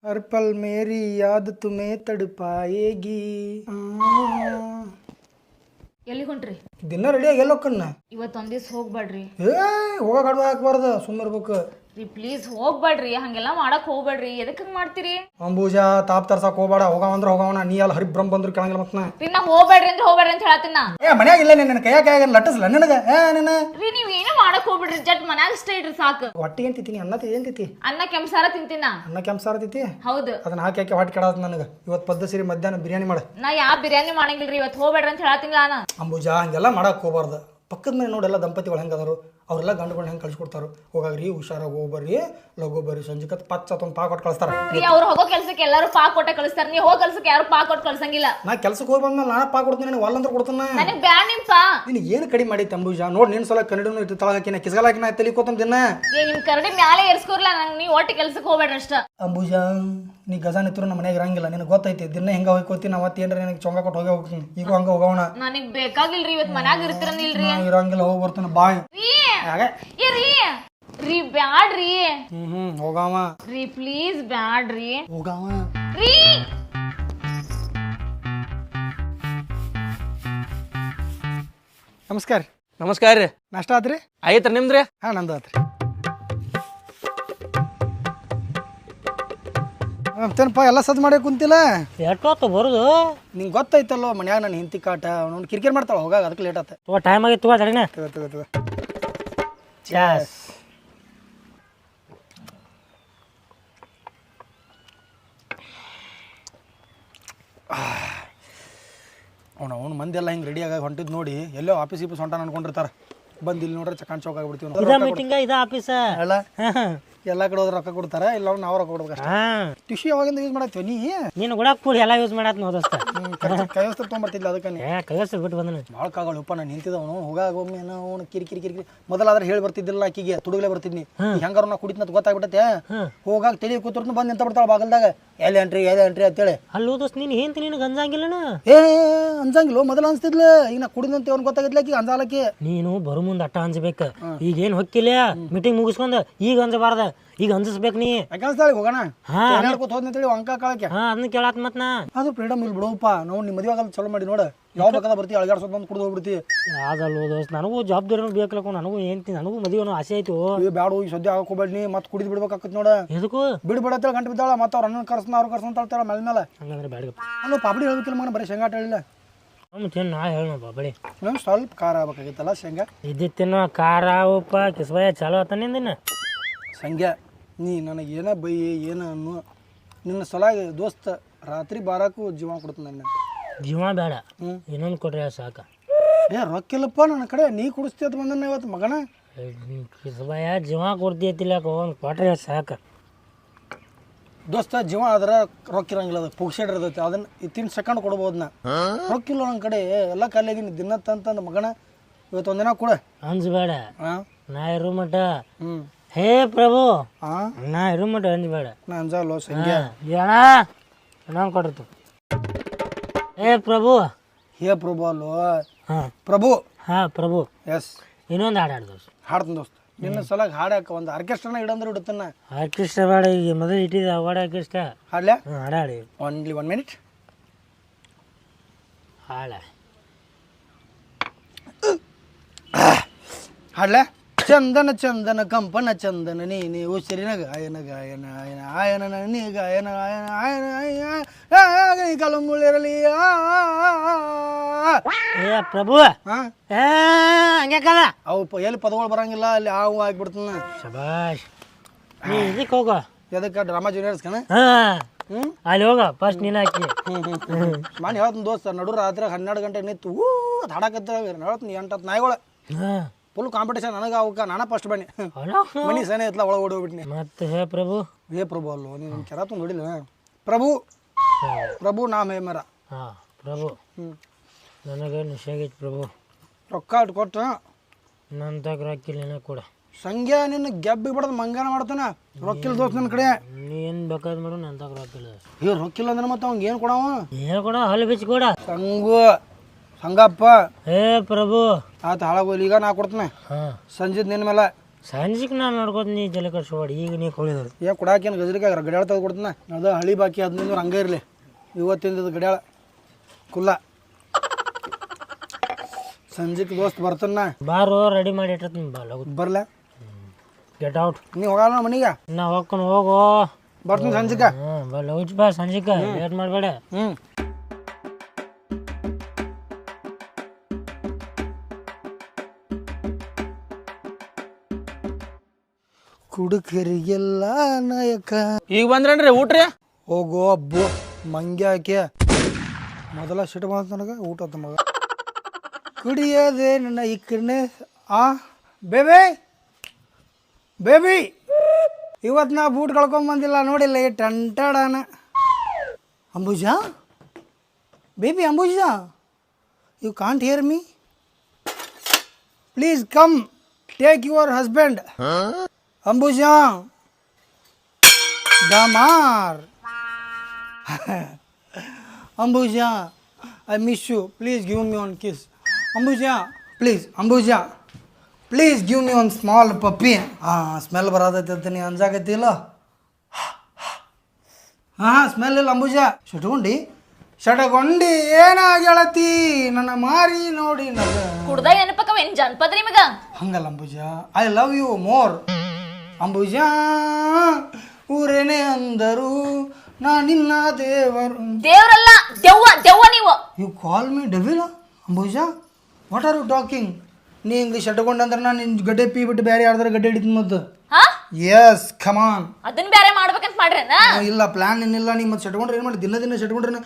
हर पल मेरी याद तुम्हें तड़पाएगी ಎಲ್ಲಿ ಹೊಂಟ್ರಿ? ದಿನ ರೆಡಿಯಾಗಿ ಎಲ್ಲೋಕ್ಕನ್ನ ಇವತ್ತು ಒಂದ್ ದಿವ್ಸ ಹೋಗ್ಬೇಡ್ರಿ. ಹೋಗಕ್ಕೆ ಅಡ್ವಾ ಹಾಕ್ಬಾರ್ದು ಸುಮ್ಮನೆ ಇರ್ಬೇಕು. ರೀ ಪ್ಲೀಸ್ ಹೋಗ್ಬೇಡ್ರಿ, ಹಂಗೆಲ್ಲ ಮಾಡಕ್ ಹೋಗ್ಬೇಡ್ರಿ. ಎದಕ್ ಹಂಗ್ ಮಾಡ್ತೀರಿ? ಅಂಬೂಜಾ ತಾಪ್ ತರ್ಸಕ್ ಹೋಗ್ಬೇಡ, ಹೋಗವಂದ್ರ ಹೋಗವನ, ನೀ ಅಲ್ಲಿ ಹರಿಬ್ರಹ್ಮ ಬಂದ್ರು ಕೆಳಂಗಿಲ್ಲ ಮತ್ನ. ರೀ ನಾ ಹೋಗ್ಬೇಡ್ರಿ ಅಂತ ಹೇಳತ್ತಿನ. ಮನ್ಯಾಗ ಇಲ್ಲ ನಿನ್ನ ಕೈಯಾಗ ಲಟ್ಟಿಸ್ಲ ನಿನಗ ನಿನ್ನ. ರೀ ನೀವ್ ಏನೋ ಮಾಡಕ್ ಹೋಗ್ಬಿಡ್ರಿ, ಜಟ್ ಮನ್ಯಾಗ ಇಷ್ಟ ಇಡ್ರಿ ಸಾಕು. ಹೊಟ್ಟಿ ಏನ್ ತಿಂತೀನಿ, ಅನ್ನ ಏನ್ ತಿಂತಿ? ಅನ್ನ ಕೆಂಸಾರ ತಿಂತೀನ. ಅನ್ನ ಕೆಂಸಾರ ತಿಂತಿ? ಹೌದು. ಅದನ್ನ ಹಾಕಿ ಹೊಟ್ಟೆ ಕೆಡಾದ ನನಗ. ಇವತ್ತು ಪದ್ದ ಸಿರಿ ಮಧ್ಯಾಹ್ನ ಬಿರಿಯಾನಿ ಮಾಡ. ನಾ ಯಾವ ಬಿರಿಯಾನಿ ಮಾಡಂಗಿಲ್ರಿ, ಇವತ್ತು ಹೋಗ್ಬೇಡ್ರಿ ಅಂತ ಹೇಳತ್ತಿನ ನಾನು. ಅಂಬೂಜಾ ಹಂಗೆಲ್ಲ ಮಾಡಕ್ ಹೋಗ್ಬಾರ್ದು. ಪಕ್ಕದ ಮನೆ ನೋಡೆಲ್ಲ ದಂಪತಿಗಳು ಹೆಂಗದಾರು, ಅವ್ರೆಲ್ಲ ಗಂಡುಗಳು ಹೆಂಗೆ ಕಳ್ಸಿಕೊಡ್ತಾರು. ಹೋಗಾಗ್ರಿ ಹುಷಾರಾಗಿ ಹೋಗ್ಬರ್ರಿ, ಲಘು ಬರ್ರಿ, ಸಂಜೆಕತ್ ಪಚ್ಚ ಒಂದು ಪಾಕ್ ಕೊಟ್ಟು ಕಳಿಸ್ತಾರ. ಅವ್ರು ಹೋಗೋ ಕೆಲ್ಸಕ್ಕೆ ಎಲ್ಲಾರು ಪಾಕ್ ಕೊಟ್ಟೆ ಕಳಿಸ್ತಾರ, ನೀವು ಹೋಗೋ ಕೆಲ್ಸಕ್ಕೆ ಯಾರು ಪಾಕ್ ಕೊಟ್ಟು ಕಳ್ಸಂಗಿಲ್ಲ. ನಾ ಕೆಲ್ಸಕ್ಕೆ ಹೋಗಿ ಬಂದ್ಮೇಲೆ ನಾನು ಪಾಕ್ ಕೊಡ್ತೀನಿ, ನನಗೆ ಒಲ್ ಅಂದ್ರೆ ಕೊಡ್ತಾನ. ನನಗೆ ಬ್ಯಾಡ್ ನಿಂಪ. ನೀನು ಏನು ಕಡಿಮೆ ಮಾಡೈತೆ ಅಂಬೂಜಾ? ನೋಡಿ ನಿನ್ನ ಸಲ ಕನ್ನಡನು ಇಟ್ಟು ತಳಗಾಕಿನ ಕಿಸ್ಗಲಾಕಿನ ತಲಿಕೋತಮ್ ದಿನ. ನಿಮ್ ಕರಡಿ ಮ್ಯಾಲೆ ಏರ್ಸ್ಕೊರ್ಲ, ನಂಗೆ ನೀವು ಒಟ್ಟು ಕೆಲ್ಸಕ್ಕೆ ಹೋಗ್ಬೇಡ್ರಿ ಅಷ್ಟ. ಅಂಬೂಜಾ ನೀ ಗಜಾನ್ ಇತ್ತು ನಮ್ಮ ಮನೆಯಾಗ ಇರಂಗಿಲ್ಲ, ನಿನಗೆ ಗೊತ್ತೈತಿ. ದಿನ ಹೆಂಗ ಹೋಗ್ಕೋತೀನಿ, ಅವತ್ತು ಏನ್ರ ನನಗೆ ಚೊಂಗ ಕೊಟ್ಟು ಹೋಗ್ತೀನಿ. ಈಗ ಹಂಗ ಹೋಗೋಣ. ನನಗೆ ಬೇಕಾಗಿಲ್ರಿ, ಇವತ್ತು ಮನ್ಯಾಗ ಇರ್ತಿರನಿಲ್ರಿ. ಇರಂಗಿಲ್ಲ, ಹೋಗಿ ಬರ್ತಾನೆ ಬಾಯ್. ರೀ ಬ್ಯಾಡ್ರಿ. ಹೋಗಾವ ರೀ ಪ್ಲೀಸ್ ಬ್ಯಾಡ್ರಿ. ಹೋಗಾವ ರೀ. ನಮಸ್ಕಾರ. ನಮಸ್ಕಾರ ರೀ. ನಾಷ್ಟ ಆತ್ರಿ? ಆಯ್ತ್ರಿ, ನಿಮ್ದ್ರಿ? ಹಾಂ ನಂದು ಆತ್ರಿ. ಮತ್ತೇನಪ್ಪ ಎಲ್ಲ ಸದ್ ಮಾಡೇ ಕುಂತಿಲ್ಲ? ಎಷ್ಟೊತ್ತು ಬರೋದು? ನಿಂಗೆ ಗೊತ್ತೈತಲ್ಲೋ ಮನ್ಯಾಗ ನಾನು ಹಿಂತಿ ಕಾಟ, ಅವ್ನು ಕಿರಿಕಿರಿ ಮಾಡ್ತಾಳೆ, ಹೋಗಾಗ ಅದಕ್ಕೆ ಲೇಟ್ ಆತ. ಟೈಮ್ ಆಗಿತ್ತು ತಡಿನ. ತಗೋ ಚಾಸ್. ಅವ್ನು ಮಂದಿ ಎಲ್ಲ ಹಿಂಗೆ ರೆಡಿ ಆಗಿ ಹೊಂಟಿದ್ ನೋಡಿ ಎಲ್ಲೋ ಆಫೀಸ್ ಹೊಂಟ ಅನ್ಕೊಂಡಿರ್ತಾರೆ. ಬಂದು ಇಲ್ಲಿ ನೋಡ್ರೆ ಚಕಾನ್ ಚೌಕ್ ಆಗ್ಬಿಡ್ತೀವಿ. ಇದ ಮೀಟಿಂಗ್ ಇದ ಆಫೀಸ ಅಲ್ಲ, ಎಲ್ಲ ಕಡೆ ಹೋದ್ರೆ ರೊಕ್ಕ ಕೊಡ್ತಾರೆ, ಇಲ್ಲ ನಾವು ರೊಕ್ಕ ಕೊಡ್ಬೇಕು. ಟಿಶ್ಯೂ ಯಾವಾಗಿಂದ ಯೂಸ್ ಮಾಡತ್ತೀವಿ ನೀ? ನೀನು ಕೂಡ ಕೂಡ ಎಲ್ಲ ಯೂಸ್ ಮಾಡತ್ ನೋದಸ್ತ. ಕೈವಸ್ತ್ರ ತೊಗೊಂಬರ್ತಿಲ್ಲ ಅದಕ್ಕೆ. ಕೈವಸ್ತ್ರ ಬಿಟ್ಟು ಬಂದನು. ಭಾಳ ಕಾಗಳಪ್ಪ ನಾನು ನಿಂತಿದ್ದವನು. ಹೋಗಾಗೊಮ್ಮೆ ಅವ್ನು ಕಿರಿಕಿರಿ ಮೊದಲಾದ್ರೆ ಹೇಳಿ ಬರ್ತಿದ್ದಿಲ್ಲ, ಆಕಿಗೆ ತುಡುಗಲೇ ಬರ್ತಿದ್ನಿ. ಹೆಂಗಾರು ನಾ ಕುಡಿತ ಗೊತ್ತಾಗ್ಬಿಟ್ಟೆ. ಹೋಗಾಗ ತಲೆ ಕೂತಿರ್ತು ಬಂದು ನಿಂತ ಬಿಡ್ತಾಳ ಬಾಗಲ್ದಾಗ. ಎಲ್ಲಿ ಎಂಟ್ರಿ ಅಂತೇಳಿ. ಅಲ್ಲೂ ದೋಸ್ತ ನೀನು ಏನ್ ನಿನಗೆ ಅಂಜಂಗಿಲ್ಲನ? ಅಂಜಂಗಿಲ್ಲ, ಮೊದಲು ಅನ್ಸ್ತಿದ್ಲ. ಈಗ ನಾ ಕುಡಿದಂತೆ ಅವ್ನು ಗೊತ್ತಾಗಿದ್ಲ, ಈಗ ಅಂಜಾಲಕ್ಕೆ. ನೀನು ಬರೋ ಮುಂದೆ ಅಟ್ಟ ಅಂಜಬೇಕು. ಈಗ ಏನು ಹೊಕ್ಕಿಲ್ಲ ಮೀಟಿಂಗ್ ಮುಗಿಸ್ಕೊಂಡ ಈಗ ಅಂಜಬಾರ್ದ, ಈಗ ಅಂಜಿಸ್ಬೇಕು ನೀ. ಯಾಕೆ ಹೋಗೋಣ ಹೋದ್ನಂತೇಳಿ ಅಂಕ ಕಾಳಕ್ಕೆ. ಅದನ್ನ ಕೇಳತ್ ಮತ್ ನಾ. ಅದು ಫ್ರೀಡಮ್ ಇಲ್ಲಿ ಬಿಡೋಪ್ಪ. ನಾವು ನಿಮ್ಮ ಮದುವೆ ಆಗಲ್ಲ ಚಲೋ ಮಾಡಿ ನೋಡ. ಯಾವ ಬೇಕಾದ ಬರ್ತೀವಿ, ಅಳಗಾಡ್ಸೋದು ಬಂದು ಕುಡ್ದು ಹೋಗ್ಬಿಡ್ತೀವಿ. ಅದಲ್ಲೋ ದೋಸ್ತ, ನನಗೂ ಜವಾಬ್ದಾರಿ ಬೇಕಲಕ್ಕ. ನನಗೂ ನನಗೂ ಮದುವೆ ಆಸೆ ಆಯ್ತು. ಬ್ಯಾಡ ಹೋಗಿ ಸದ್ಯ ಹಾಕೋಬೇಡಿ, ಮತ್ತೆ ಕುಡಿದು ಬಿಡ್ಬೇಕಾಕತ್ ನೋಡ. ಎದಕ್ಕೂ ಬಿಡ್ಬೇಡತ್ತೇಳಿ ಗಂಟು ಬಿದ್ದಾಳ. ಮತ್ತೆ ಅವ್ರ ಅನ್ನ ಕರ್ಸನ ಅವ್ರು ಕರ್ಸಂತಾಳ್ತಾಳ ಮೇಲೆ ಮೇಲೆ. ಹಂಗಂದ್ರೆ ಬ್ಯಾಡಪ್ಪ. ನಾನು ಪಾಪಡಿ ಹೇಳ್ಬೇಕಿಲ್ಲ ಮಗನ, ಬರೀ ಶೇಂಗಾ ಹೇಳಿಲ್ಲ. ನಾ ಹೇಳೋಣ ಬಳಿ ನಮ್ಗೆ ಸ್ವಲ್ಪ ಖಾರ ಆಗ್ಬೇಕಾಗಿತ್ತಲ್ಲ ಶೇಂಗಾ. ಇದ್ದಿತ್ತೇನೋ ಖಾರ ಉಪ್ಪ ಕಿಸ್ಬಾಯ ಚಾಲೋ ಆತನಿಂದಿನ. ಸಂಗ್ಯಾ ನೀ ನನಗೆ ಏನ ಬೈ ಏನ ಅನ್ನು, ನಿನ್ನ ಸಲಾಗಿ ದೋಸ್ತ ರಾತ್ರಿ ಬಾರಕ್ಕೂ ಜೀವ ಕೊಡ್ತೀನಿ. ನನ್ನ ಜೀವ ಬೇಡ, ಇನ್ನೊಂದು ಕೊಟ್ರೆ ಸಾಕ. ರೊಕ್ಕಿಲ್ಲಪ್ಪ ನನ್ನ ಕಡೆ, ನೀ ಕುಡಿಸ್ತಿ ಅಂತ ಬಂದನ ಇವತ್ತು ಮಗನ. ಕಿಸ್ಬಾಯ ಜೀವ ಕೊಡ್ತಿತ್ತಿಲ್ಲ, ಒಂದು ಕೊಟ್ರೆ ಸಾಕ. ದೋಸ್ತ ಜೀವ ಆದ್ರೆ ರೊಕ್ಕಿರಂಗಿಲ್ಲ, ಅದು ಪುಕ್ಷೇಡ್ ಇರ್ತೈತಿ. ಅದನ್ನ ಇತ್ತಿನ ಸೆಕೆಂಡ್ ಕೊಡ್ಬೋದು. ನಾ ರೊಕ್ಕಿಲ್ಲ ನನ್ನ ಕಡೆ, ಎಲ್ಲ ಖಾಲಿಯಾಗಿನಿ ದಿನ ತಂತಂದು ಮಗನ. ಇವತ್ತು ಒಂದಿನ ಕೂಡ ಅನ್ಸ್ಬೇಡ. ನಾ ಇರು ಮಟ ಹ್ಞೂ ಹೇ ಪ್ರಭು ನಾ ಇರು ಮಟ ಅನ್ಸ್ಬೇಡ. ನಾ ಅಂಜಾಲೋ ಸಂಗ್ಯಾ ಏನ ಇನ್ನೊಂದು ಕೊಡ್ತು. ಹೇ ಪ್ರಭು. ಹೇ ಪ್ರಭು ಅಲ್ಲೋ ಪ್ರಭು. ಹಾಂ ಪ್ರಭು. ಎಸ್, ಇನ್ನೊಂದು ಹಾಡು ದೋಸ್ತ. ಹಾಡ್ತೀನಿ ದೋಸ್ತ. ನಿನ್ನ ಸಲಾಗಿ ಹಾಡಾಕ ಒಂದು ಆರ್ಕೆಸ್ಟ್ರಾನ ಇಡಂದ್ರೆ ಇಡುತ್ತನ್ನ. ಆರ್ಕೆಸ್ಟ್ರಾ ಬೇಡ, ಈಗ ಮೊದಲು ಇಟ್ಟಿದ್ದ ಅವಾರ್ಡ್ ಆರ್ಕೆಸ್ಟ್ರಾ. ಹಾಡ್ಲ್ಯಾ? ಹಾಡಾಡಿ ಓನ್ಲಿ 1 minute. ಹಾಡ ಹಾಡ್ಲ್ಯಾ? ಚಂದನ ಚಂದನ ಕಂಪನ ಚಂದನ ನೀ ಉಸಿರಿನ ಗಾಯನ ಗಾಯನ ಆಯನ ಆಯನ ನೀ ಗಾಯನ ಆಯನ ಆಯನ ಕಲು ಮುಳಿರಲಿ. ಏ ಪ್ರಭು ಹಂಗ್ಯಾಕದ ಅವು ಎಲ್ಲಿ ಪದಗಳು ಬರಂಗಿಲ್ಲ, ಅಲ್ಲಿ ಹಾವು ಆಗ್ಬಿಡ್ತಾನ. ಶಬಾಷ್. ನೀ ಇದಕ್ಕೆ ಹೋಗ. ಎದಕ್ಕೆ? ಡ್ರಾಮಾ ಜೂನಿಯರ್ಸ್ಕನ. ಅಲ್ಲಿ ಹೋಗ ಫಸ್ಟ್ ನೀನು ಹಾಕಿ. ನಾನು ಹೇಳ್ತೀನಿ ದೋಸ್ತ, ನಡು ರಾತ್ರಿ 12 ಗಂಟೆಗೆ ನಿಂತು ಹಾಡಕತ್ತ ಹೇಳ್ತೀನಿ. 8 ನಾಯಿಗಳು ಫುಲ್ ಕಾಂಪಿಟೇಷನ್ ನನಗೆ. ಅವಕ್ಕೆ ನಾನಾ ಫಸ್ಟ್ ಬನ್ನಿ ಮನಿ ಸನೇ ಇತ್ತಲ್ಲ, ಒಳಗೆ ಓಡಿ ಹೋಗ್ಬಿಟ್ನಿ. ಮತ್ತೆ ಹೇ ಪ್ರಭು. ಹೇ ಪ್ರಭು ಅಲ್ಲೋ, ನೀನು ಕೆರ ತುಂಬ ನೋಡಿಲ್ಲ. ಪ್ರಭು ಪ್ರಭು ನಾಮ ಹೇ ಮೇರ. ಹಾಂ ಪ್ರಭು. ನನಗೆ ನಿಶಾಗೈತಿ ಪ್ರಭು. ರೊಕ್ಕ ಇಟ್ಟು ಕೊಟ್ಟ ನನ್ನ ತಗ ರೊಕ್ಕಿಲ್ಲ, ನಿನ್ನ ಕೂಡ. ಸಂಗ್ಯಾ ನಿನ್ನ ಗೆಬ್ಬಿಗೆ ಬಿಡೋದು ಮಂಗಾನ ಮಾಡ್ತಾನ. ರೊಕ್ಕಿಲ್ಲ ದೋಸ್ತ ನನ್ನ ಕಡೆ. ನೀ ಏನು ಬೇಕಾದ್ ಮಾಡು, ನನ್ನ ತಗ ರೊಕ್ಕಿಲ್ಲ. ರೊಕ್ಕಿಲ್ಲ ಅಂದ್ರೆ ಮತ್ತೆ ಅವ್ನಿಗೆ ಏನು ಕೊಡವ? ಏನು ಕೊಡ? ಹಲ್ಲು ಬಿಚ್ಚಿ ಕೊಡ. ಸಂಗು ಸಂಗಪ್ಪ. ಹೇ ಪ್ರಭು. ಆತ ಹಾಳಾಗೋಲಿ, ಈಗ ನಾ ಕೊಡ್ತೇನೆ. ಸಂಜಿದ್ ನಿನ್ನ ಮೇಲೆ ಸಂಜಿಗೆ ನಾನು ನೋಡ್ಕೋತ ನೀ ಜಲೆ ಕಟ್ಸೋಡಿ ಈಗ ನೀ ಕೊಳಿದ್ರು ಏ ಕೊಡಾಕೇನು ಗಜರಿಕಾಗ್ರ ಗಡ್ಯಾಳ ತೆಗೆದು ಕೊಡ್ತಾನ ಅದು ಹಳಿ ಬಾಕಿ 15 ಹಂಗೆ ಇರಲಿ ಇವತ್ತಿಂದ ಗಡ್ಯಾಳ ಕುಲ್ಲ ಸಂಜೆಗೆ ದೋಸ್ತ್ ಬರ್ತಾನ ಬಾರು ರೆಡಿ ಮಾಡಿ ಇಟ್ಟಿರ್ತೀನಿ ಬಾ ಲಗು ಬರ್ಲ ಗೆಟ್ ಔಟ್ ನೀ ಹೋಗಲ್ಲ ಮನೆಗೆ ನಾ ಹೋಗ್ಕೊಂಡು ಹೋಗು ಬರ್ತೀನಿ ಸಂಜೆಗೆ ಬಾ ಲಗುಚ್ ಬಾ ಸಂಜಿಗೆ ಲೇಟ್ ಮಾಡಬೇಡ ಕುಡುಕರಿಗೆಲ್ಲ ನಾಯಕ ಈಗ ಬಂದ್ರೇನ್ರಿ ಊಟ್ರಿ ಹೋಗೋ ಅಬ್ಬು ಮಂಗ್ಯಾಕೆ ಮೊದಲ ಸಿಟ್ಟು ಬಂತ ನನಗೆ ಊಟ ಮಗ ಕುಡಿಯೋದೇ ನನ್ನ ಈ ಕಣ್ಣೆ ಬೇಬಿ ಬೇಬಿ ಇವತ್ತು ನಾ ಬೂಟ್ ಕಳ್ಕೊಂಬಂದಿಲ್ಲ ನೋಡಿಲ್ಲ ಈ ಟಂಟಾಡಾನ Ambuja baby Ambuja you can't hear me please come take your husband Ambuja Damar. Ambuja, I miss you. Please give me one kiss. Ambuja, please. Ambuja, please give me one small puppy. Smell ಬರತೈತೆ ನೀ ಅಂಜಾಕತ್ತಿಲ್ಲ smell ಇಲ್ಲ ಅಂಬುಜಾ ಶಟಗೊಂಡಿ ಏನಾಗೆಳತಿ ನನ್ನ ಮಾರಿ ನೋಡಿ ಕುಡ್ದ ನೆನಪಕ್ಕವೇನ್ ಜನಪದ ನಿಮಗ ಹಂಗಲ್ಲ Ambuja I love you more Ambuja ಊರೇನೆ ಅಂದರು ನಾ ನಿನ್ನ ದೇವರು ದೇವ್ರಲ್ಲ ದೆವ್ವ ನೀವು you call me devil Ambuja what are you talking ನೀ ಇಂಗ್ಲೀಷ್ ಅಟ್ಕೊಂಡಂದ್ರೆ ನಾನು ನಿನ್ನ ಗಡ್ಡೆ ಪೀ ಬಿಟ್ಟು ಬೇರೆ ಯಾರ್ದಾರ ಗಡ್ಡೆ ಹಿಡಿತೀನಿ ಮತ್ತು ಹಾ ಎಸ್ ಕಮಾನ್ ಅದನ್ನ ಬೇರೆ ಮಾಡ್ಬೇಕಂತ ಮಾಡ್ರೇನ ಇಲ್ಲ ಪ್ಲಾನ್ ಏನಿಲ್ಲ ನೀ ಮತ್ತೆ ಶಟ್ಕೊಂಡ್ರೆ ಏನು ಮಾಡಿ ದಿನ ಶಟ್ಕೊಂಡ್ರೆ ನಾ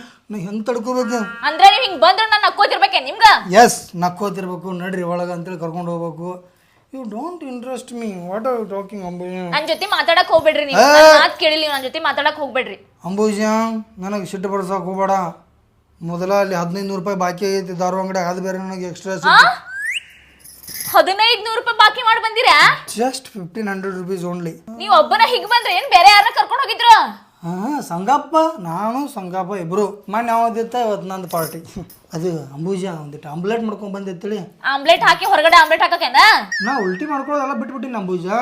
ಹೆಂಗೆ ತಡ್ಕೋಬೇಕು ಅಂದ್ರೆ ನೀವು ಹಿಂಗ್ ಬಂದ್ರೆ ನಾನು ನಕ್ಕೋತಿರ್ಬೇಕೆ ನಿಮ್ಗ ಎಸ್ ನಕ್ಕೋತಿರ್ಬೇಕು ನಡ್ರಿ ಒಳಗೆ ಅಂತೇಳಿ ಕರ್ಕೊಂಡು ಹೋಗ್ಬೇಕು you don't interest me what are you talking Ambuja ನನ್ ಜೊತೆ ಮಾತಾಡಕ್ ಹೋಗ್ಬೇಡ್ರಿ ನೀವು ಮಾತ್ ಕೇಳಿಲ್ಲ ನನ್ನ ಜೊತೆ ಮಾತಾಡಕ್ ಹೋಗ್ಬೇಡ್ರಿ ಅಂಬುಜಾ ನನಗೆ ಸಿಟ್ಟು ಬಡ್ಸಕ್ಕೆ ಹೋಗ್ಬೇಡ ಮೊದಲ ಅಲ್ಲಿ 1500 ರೂಪಾಯಿ ಬಾಕಿ ಐತಿ ದಾರು ಅಂಗಡಿ ಅದು ಬೇರೆ ನನಗೆ ಎಕ್ಸ್ಟ್ರಾ 1500 ರೂಪಾಯಿ ಬಾಕಿ ಮಾಡಿ ಬಂದಿರಾ ಜಸ್ಟ್ 1500 rupees ಓನ್ಲಿ ನೀವ್ ಒಬ್ಬನ ಹಿಗ್ ಬಂದ್ರೆ ಏನ್ ಬೇರೆ ಯಾರನ್ನ ಕರ್ಕೊಂಡು ಹೋಗಿದ್ರು ಸಂಗಪ್ಪ ನಾನು ಸಂಗಪ್ಪ ಇಬ್ರು ಮೊನ್ನೆ ಯಾವ್ದಿತ್ತ ಇವತ್ತು ನಂದು ಪಾರ್ಟಿ ಅದು ಅಂಬುಜಾ ಒಂದಿಟ್ಟು ಆಮ್ಲೆಟ್ ಮಾಡ್ಕೊಂಡ್ ಬಂದಿತ್ತೇಳಿ ಆಮ್ಲೆಟ್ ಹಾಕಿ ಹೊರಗಡೆ ಆಮ್ಲೆಟ್ ಹಾಕಕೇನ ನಾ ಉಲ್ಟಿ ಮಾಡ್ಕೊಳ್ಳೋದೆಲ್ಲ ಬಿಟ್ಬಿಟ್ಟಿನಿ ಅಂಬುಜಾ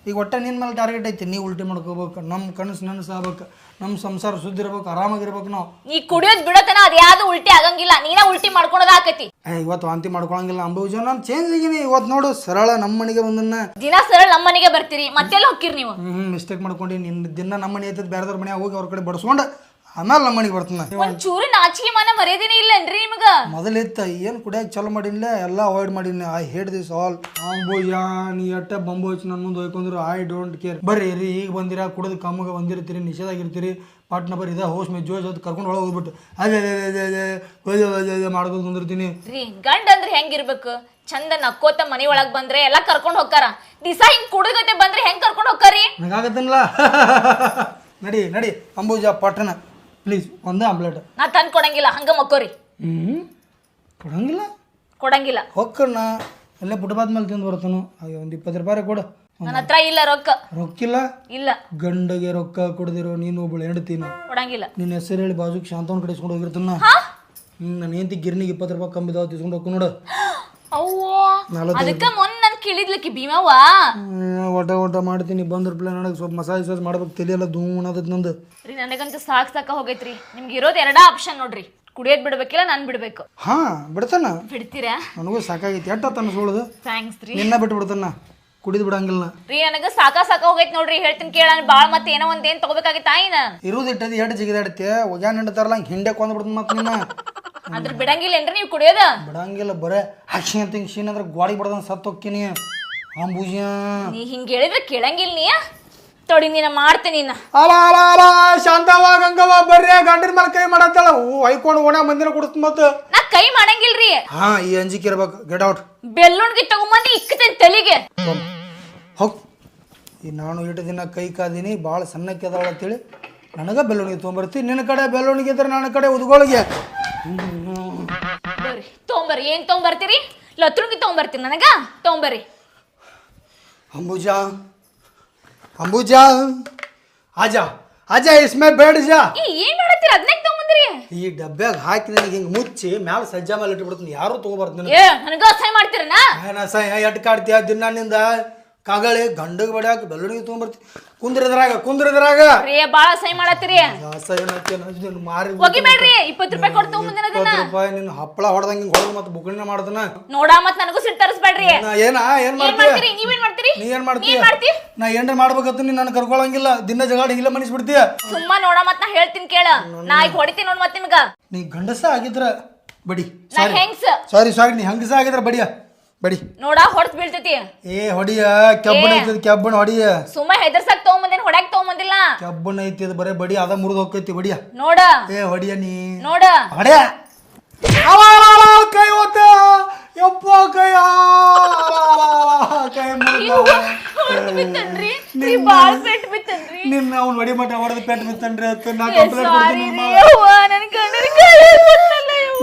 ಈಗ ಒಟ್ಟೆ ನಿನ್ನ ಮೇಲೆ ಟಾರ್ಗೆಟ್ ಐತಿ ನೀ ಉಲ್ಟಿ ಮಾಡ್ಕೋಬೇಕು ನಮ್ಮ ಕನಸು ಆಗ್ಬೇಕು ನಮ್ಮ ಸಂಸಾರ ಸುದ್ದಿ ಇರ್ಬೇಕು ಆರಾಮಾಗಿರ್ಬೇಕು ನಾವು ಈ ಕುಡಿಯೋದ್ ಬಿಡೋತನ ಅದ್ ಯಾವ್ದು ಉಲ್ಟಿ ಆಗಂಗಿಲ್ಲ ನೀನ ಉಲ್ಟಿ ಮಾಡ್ಕೊಳೋದ ಆಕತಿ ಇವತ್ತು ವಾಂತಿ ಮಾಡ್ಕೊಳಂಗಿಲ್ಲ ಅಂಬುಜಾ ನಾನು ಚೇಂಜ್ ಆಗೀನಿ ಇವತ್ತು ನೋಡು ಸರಳ ನಮ್ಮ ಮನೆಗೆ ಬಂದನ್ನ ದಿನ ಸರಳ ನಮ್ಮ ಮನೆಗೆ ಬರ್ತೀರಿ ಮತ್ತೆಲ್ಲ ಹೋಗ್ತೀರಿ ನೀವು ಮಿಸ್ಟೇಕ್ ಮಾಡ್ಕೊಂಡು ನಿನ್ನ ದಿನ ನಮ್ಮ ಮನೆ ಐತದ ಬೇರೆದವ್ರ ಮನೆ ಹೋಗಿ ಅವ್ರ ಕಡೆ ಬಡ್ಸ್ಕೊಂಡು ಆಮೇಲೆ ನಮ್ಮ ಮನೆಗೆ ಬರ್ತಾನೆ ಒಂದ್ ಚೂರು ನಾಚಿಕೆ ಮನ ಮರ್ಯಾದಿನೇ ಇಲ್ಲನ್ರಿ ನಿಮಗ ಮೊದಲಿತ್ತ ಏನು ಕುಡಿಯಕ್ಕೆ ಚಾಲು ಮಾಡಿಲ್ಲ ಎಲ್ಲ ಅವಾಯ್ಡ್ ಮಾಡೀನಿ I hate this all Ambuja ನೀ ಎಟ್ಟ ಬಂಬು ಹಚ್ಚಿ ನನ್ನ ಮುಂದೆ ಹೋಯ್ಕೊಂಡ್ರು ಐ ಡೋಂಟ್ ಕೇರ್ ಬರ್ರಿ ರೀ ಈಗ ಬಂದಿರ ಕುಡಿದು ಕಮ್ಮಗೆ ಬಂದಿರ್ತೀರಿ ನಿಷೇಧಾಗಿರ್ತೀರಿ ಪಾಟ್ನ ಬರ್ರಿ ಇದ ಹೋಸ್ ಮೇ ಜೋಜ್ ಅದು ಕರ್ಕೊಂಡು ಒಳಗೆ ಹೋಗ್ಬಿಟ್ಟು ಅದೇ ಮಾಡ್ಕೊಂಡು ಬಂದಿರ್ತೀನಿ ರೀ ಗಂಡ ಅಂದ್ರೆ ಹೆಂಗಿರ್ಬೇಕು ಚಂದ ನಕ್ಕೋತ ಮನಿ ಒಳಗ್ ಬಂದ್ರೆ ಎಲ್ಲಾ ಕರ್ಕೊಂಡ್ ಹೋಗ್ತಾರ ದಿಸ ಹಿಂಗ್ ಕುಡಿದತೆ ಬಂದ್ರೆ ಹೆಂಗ್ ಕರ್ಕೊಂಡ್ ಹೋಗ್ತಾರಿ ನನಗಾಗತ್ತಲ್ಲ ನಡಿ ನಡಿ ಅಂಬುಜಾ ಪಟ್ಟಣ ಪ್ಲೀಸ್ ಒಂದೇ ಆಮ್ಲೆಟ್ ನಾ ತಂದ್ ಕೊಡಂಗಿಲ್ಲ ಹಂಗ ಮಕ್ಕೋರಿ ಕೊಡಂಗಿಲ್ಲ ಕೊಡಂಗಿಲ್ಲ ಹೊಕ್ಕಣ್ಣ ಅಲ್ಲೇ ಪುಟಬಾದ್ ಮೇಲೆ ತಿಂದು ಬರ್ತಾನು ಅಯ್ಯೋ ಒಂದು 20 ರೂಪಾಯಿ ಕೊಡು ನನ್ನ ಹತ್ರ ಇಲ್ಲ ರೊಕ್ಕ ರೊಕ್ಕಿಲ್ಲ ಇಲ್ಲ ಗಂಡಗೆ ರೊಕ್ಕ ಕೊಡದಿರೋ ನೀನು ಒಬ್ಬಳು ಹೆಂಡತಿನ ಕೊಡಂಗಿಲ್ಲ ನಿನ್ನ ಹೆಸರು ಹೇಳಿ ಬಾಜುಕ್ ಶಾಂತವನ್ ಕಡೆ ಇಸ್ಕೊಂಡು ಹೋಗಿರ್ತಾನ ನನ್ನ ಹೆಂಡತಿ ಗಿರ್ನಿಗೆ 20 ರೂಪಾಯಿ ಕಮ್ಮಿದಾವ ತಿಸ್ಕೊಂಡು ಹೋಗ್ಕು ನೋಡು ಅವ್ವೋ ಅದಕ್ಕ ಮೊನ್ನೆ ನನ್ ಕೇಳಿದ್ಲಕ್ಕಿ ಭೀಮವ್ವ ಒಟ ಮಾಡ್ತೀನಿ ಬಂದ್ರ ಪ್ಲೇ ನನಗೆ ಸ್ವಲ್ಪ ಮಸಾಜ್ ಮಾಡ್ಬೇಕು ತಲೆಯೆಲ್ಲ ಧೂಣದದ್ ನಂದು ರೀ ನನಗಂತೂ ಸಾಕ ಹೋಗೈತ್ರಿ ನಿಮ್ಗೆ ಇರೋದು ಎರಡ ಆಪ್ಷನ್ ನೋಡ್ರಿ ಕುಡಿಯೋದ್ ಬಿಡ್ಬೇಕಿಲ್ಲ ನಾನ್ ಬಿಡ್ಬೇಕು ಬಿಡ್ತಾನ ಬಿಡ್ತೀರಾ ನನಗೂ ಸಾಕಾಗೈತಿ ಎಟ್ಟ ತನ್ನ ಸೋಳದು ಥ್ಯಾಂಕ್ಸ್ ರೀ ನಿನ್ನ ಬಿಟ್ಟು ಬಿಡ್ತಾನ ಕುಡಿದು ಬಿಡಂಗಿಲ್ಲ ರೀ ನನಗ ಸಾಕ ಹೋಗೈತಿ ನೋಡ್ರಿ ಹೇಳ್ತೀನಿ ಕೇಳ ಬಾಳ್ ಮತ್ತೆ ಏನೋ ಒಂದೇನ್ ತಗೋಬೇಕಾಗಿತ್ತ ಆಯ್ನ ಇರುದು ಇಟ್ಟದಿ ಎಟ್ಟು ಜಿಗಿದಾಡ್ತಿ ಒಗ್ಯಾನ್ ಹಿಂಡ್ತಾರಲ್ಲ ಹಂಗೆ ಹಿಂಡೆ ಕೊಂದ್ ಬಿಡ್ತಾನ ಮತ್ತೆ ನಿನ್ನ ಅದ್ರ ಬಿಡಂಗಿಲ್ಲ ಏನ್ರಿ ನೀವು ಕುಡಿಯೋದ ಬಿಡಂಗಿಲ್ಲ ಬರೇ ಹಾಕಿ ಅಂತ ಹಿಂಗೆ ಶೀನ್ ಅಂದ್ರೆ ಗೋಡಿ ಬಿಡ್ದ ಸತ್ತು ಹೋಗ್ತೀನಿ ಅಂಬುಜಾ ನೀ ಹಿಂಗ್ ಹೇಳಿದ್ರೆ ಕೇಳಂಗಿಲ್ಲ ನೀ ತೊಡಿ ನೀನ ಮಾಡ್ತೀನಿ ಅಲ ಶಾಂತವ ಗಂಗವ್ವ ಬರ್ರಿ ಗಂಡನ ಮೇಲೆ ಕೈ ಮಾಡತ್ತಲ್ಲ ಹೊಯ್ಕೊಂಡು ಓಣ ಮಂದಿನ ಕೊಡ್ತ ಮತ್ತೆ ನಾ ಕೈ ಮಾಡಂಗಿಲ್ರಿ ಈ ಅಂಜಿಕೆ ಇರ್ಬೇಕು ಗೆಟ್ ಔಟ್ ಬೆಲ್ಲುಣ್ಗಿ ತಗೊಂಬಂದು ಇಕ್ಕತೇನೆ ತಲೆಗೆ ಹೋಗ್ ಈ ನಾನು ಇಟ್ಟು ದಿನ ಕೈ ಕಾದೀನಿ ಭಾಳ ಸಣ್ಣಕ್ಕೆ ಅದಾಳ ಅಂತೇಳಿ ನನಗೆ ಬೆಲ್ಲುಣಿಗೆ ತೊಗೊಂಬರ್ತೀನಿ ನಿನ್ನ ಕಡೆ ಬೆಲ್ಲುಣಿಗೆ ಇದ್ರೆ ನನ್ನ ಕಡೆ ಉದ್ಗೋಳಿಗೆ ಬರ್ರಿ ತೊಗೊಂಬರ್ರಿ ಏನ್ ತೊಗೊಂಬರ್ತೀರಿ ಲತ್ರುಂಗಿ ತೊಗೊಂಬರ್ತೀರಿ ನನಗ ತೊಗೊಂಬರ್ರಿ अंबुजा अंबुजा आजा आजा इसमें बैठ जा ಏನ್ ಮಾಡತ್ತೀರಿ ಅದನ್ನ ತೊಗೊಂಬಂದ್ರಿ ಈ ಡಬ್ಬ್ಯಾಗ ಹಾಕಿ ನನಗೆ ಹಿಂಗೆ ಮುಚ್ಚಿ ಮ್ಯಾಲ ಸಜ್ಜಾ ಮೇಲೆ ಇಟ್ಬಿಡ್ತೀನಿ ಯಾರು ತೊಗೊಬರ್ತೀನಿ ಏ ನನಗ ಅಸಹ್ಯ ಮಾಡ್ತೀರನಾ ನಾ ಸಹ ಎಟ್ ಕಾಡ್ತೀಯ ದಿನ ನಿಂದ ಕಾಗಳಿ ಗಂಡಗೆ ಬಡ್ಯಾಕ ಬೆಲ್ಲುಣಿಗೆ ತೊಗೊಂಬರ್ತಿ ಕುಂದ್ರಿದ್ರಾಗ ರೀ ಬಾಳ ಸೈ ಮಾಡತ್ತೀರಿ ಮಾರಿ ಹೋಗಿಬೇಡ್ರಿ 20 ರೂಪಾಯಿ ಕೊಟ್ಟು ತಗೊಂಬಂದಿನ ಅದನ್ನ 20 ರೂಪಾಯಿ ನಿನ್ನ ಹಪ್ಪಳ ಹೊಡೆದಂಗ ಹಿಂಗ್ ಹೊಡೆದು ಮತ್ತೆ ಬುಗುಣಿನ ಮಾಡ್ದನ ನೋಡಾ ಮತ್ ನನಗೂ ಸಿಟ್ಟು ತರಿಸ್ಬೇಡ್ರಿ ಏನ್ ಏನ್ ಮಾಡ್ತೀರಿ ನೀವೇನ್ ಮಾಡ್ತೀರಿ ನೀ ಏನ್ ಮಾಡ್ತೀಯ ನಾ ಏನ್ರ ಮಾಡ್ಬೇಕಂತ ನೀನ್ ನನ್ನ ಕರ್ಕೊಳಂಗಿಲ್ಲ ದಿನ ಜಗಾಡಿ ಇಲ್ಲ ಮನಿಸ್ಬಿಡ್ತೀಯ ಸುಮ್ಮ ನೋಡಾ ಮತ್ ನಾ ಹೇಳ್ತೀನಿ ಕೇಳ ನಾ ಈಗ ಹೊಡಿತೀನಿ ನೋಡ್ ಮತ್ ನಿಮ್ಗ ನೀ ಗಂಡಸ ಆಗಿದ್ರ ಬಡಿ ನಾ ಹೆಂಗ್ಸ ಸಾರಿ ನೀ ಹಂಗಸ ಆಗಿದ್ರ ಬಡಿಯ ಬಡಿ ನೋಡಾ ಹೊಡ್ಸ್ ಬೀಳ್ತೈತಿ ಹೊಡಿಯ ಕೆಬ್ಬಣ ಐತಿ ಕೆಬ್ಬಣ ಹೊಡಿಯ ಸುಮ್ಮ ಹೆದರ್ಸಕ್ ತಗೊಂಬಂದೇನ್ ಹೊಡ್ಯಾಕ್ ತಗೊಂಬಂದಿಲ್ಲ ಕೆಬ್ಬಣ ಐತಿ ಅದು ಬರೇ ಬಡಿ ಅದ ಮುರಿದು ಹೋಗ್ತೈತಿ ಬಡಿಯ ನೋಡ ಹೊಡಿಯ ನೀ ನೋಡ ಹೊಡ್ಯ ಕೈ ಹೋತ ಯಪ್ಪ ಕೈ ಬಿತ್ತನ್ರಿ ನೀ ಬಾಳ್ ಪೆಟ್ ಬಿತ್ತನ್ರಿ ನಿನ್ನ ಅವ್ನು ಹೊಡಿ ಮಟ್ಟ ಹೊಡೆದ ಪೆಟ್ಟು ಬಿತ್ತನ್ರಿ ಅಂತ ನಾ ಸಾರಿ ಕಂಪ್ಲೇಂಟ್ ರೀ ಅವ್ವ ನನ್ ಕಣ್ಣರಿ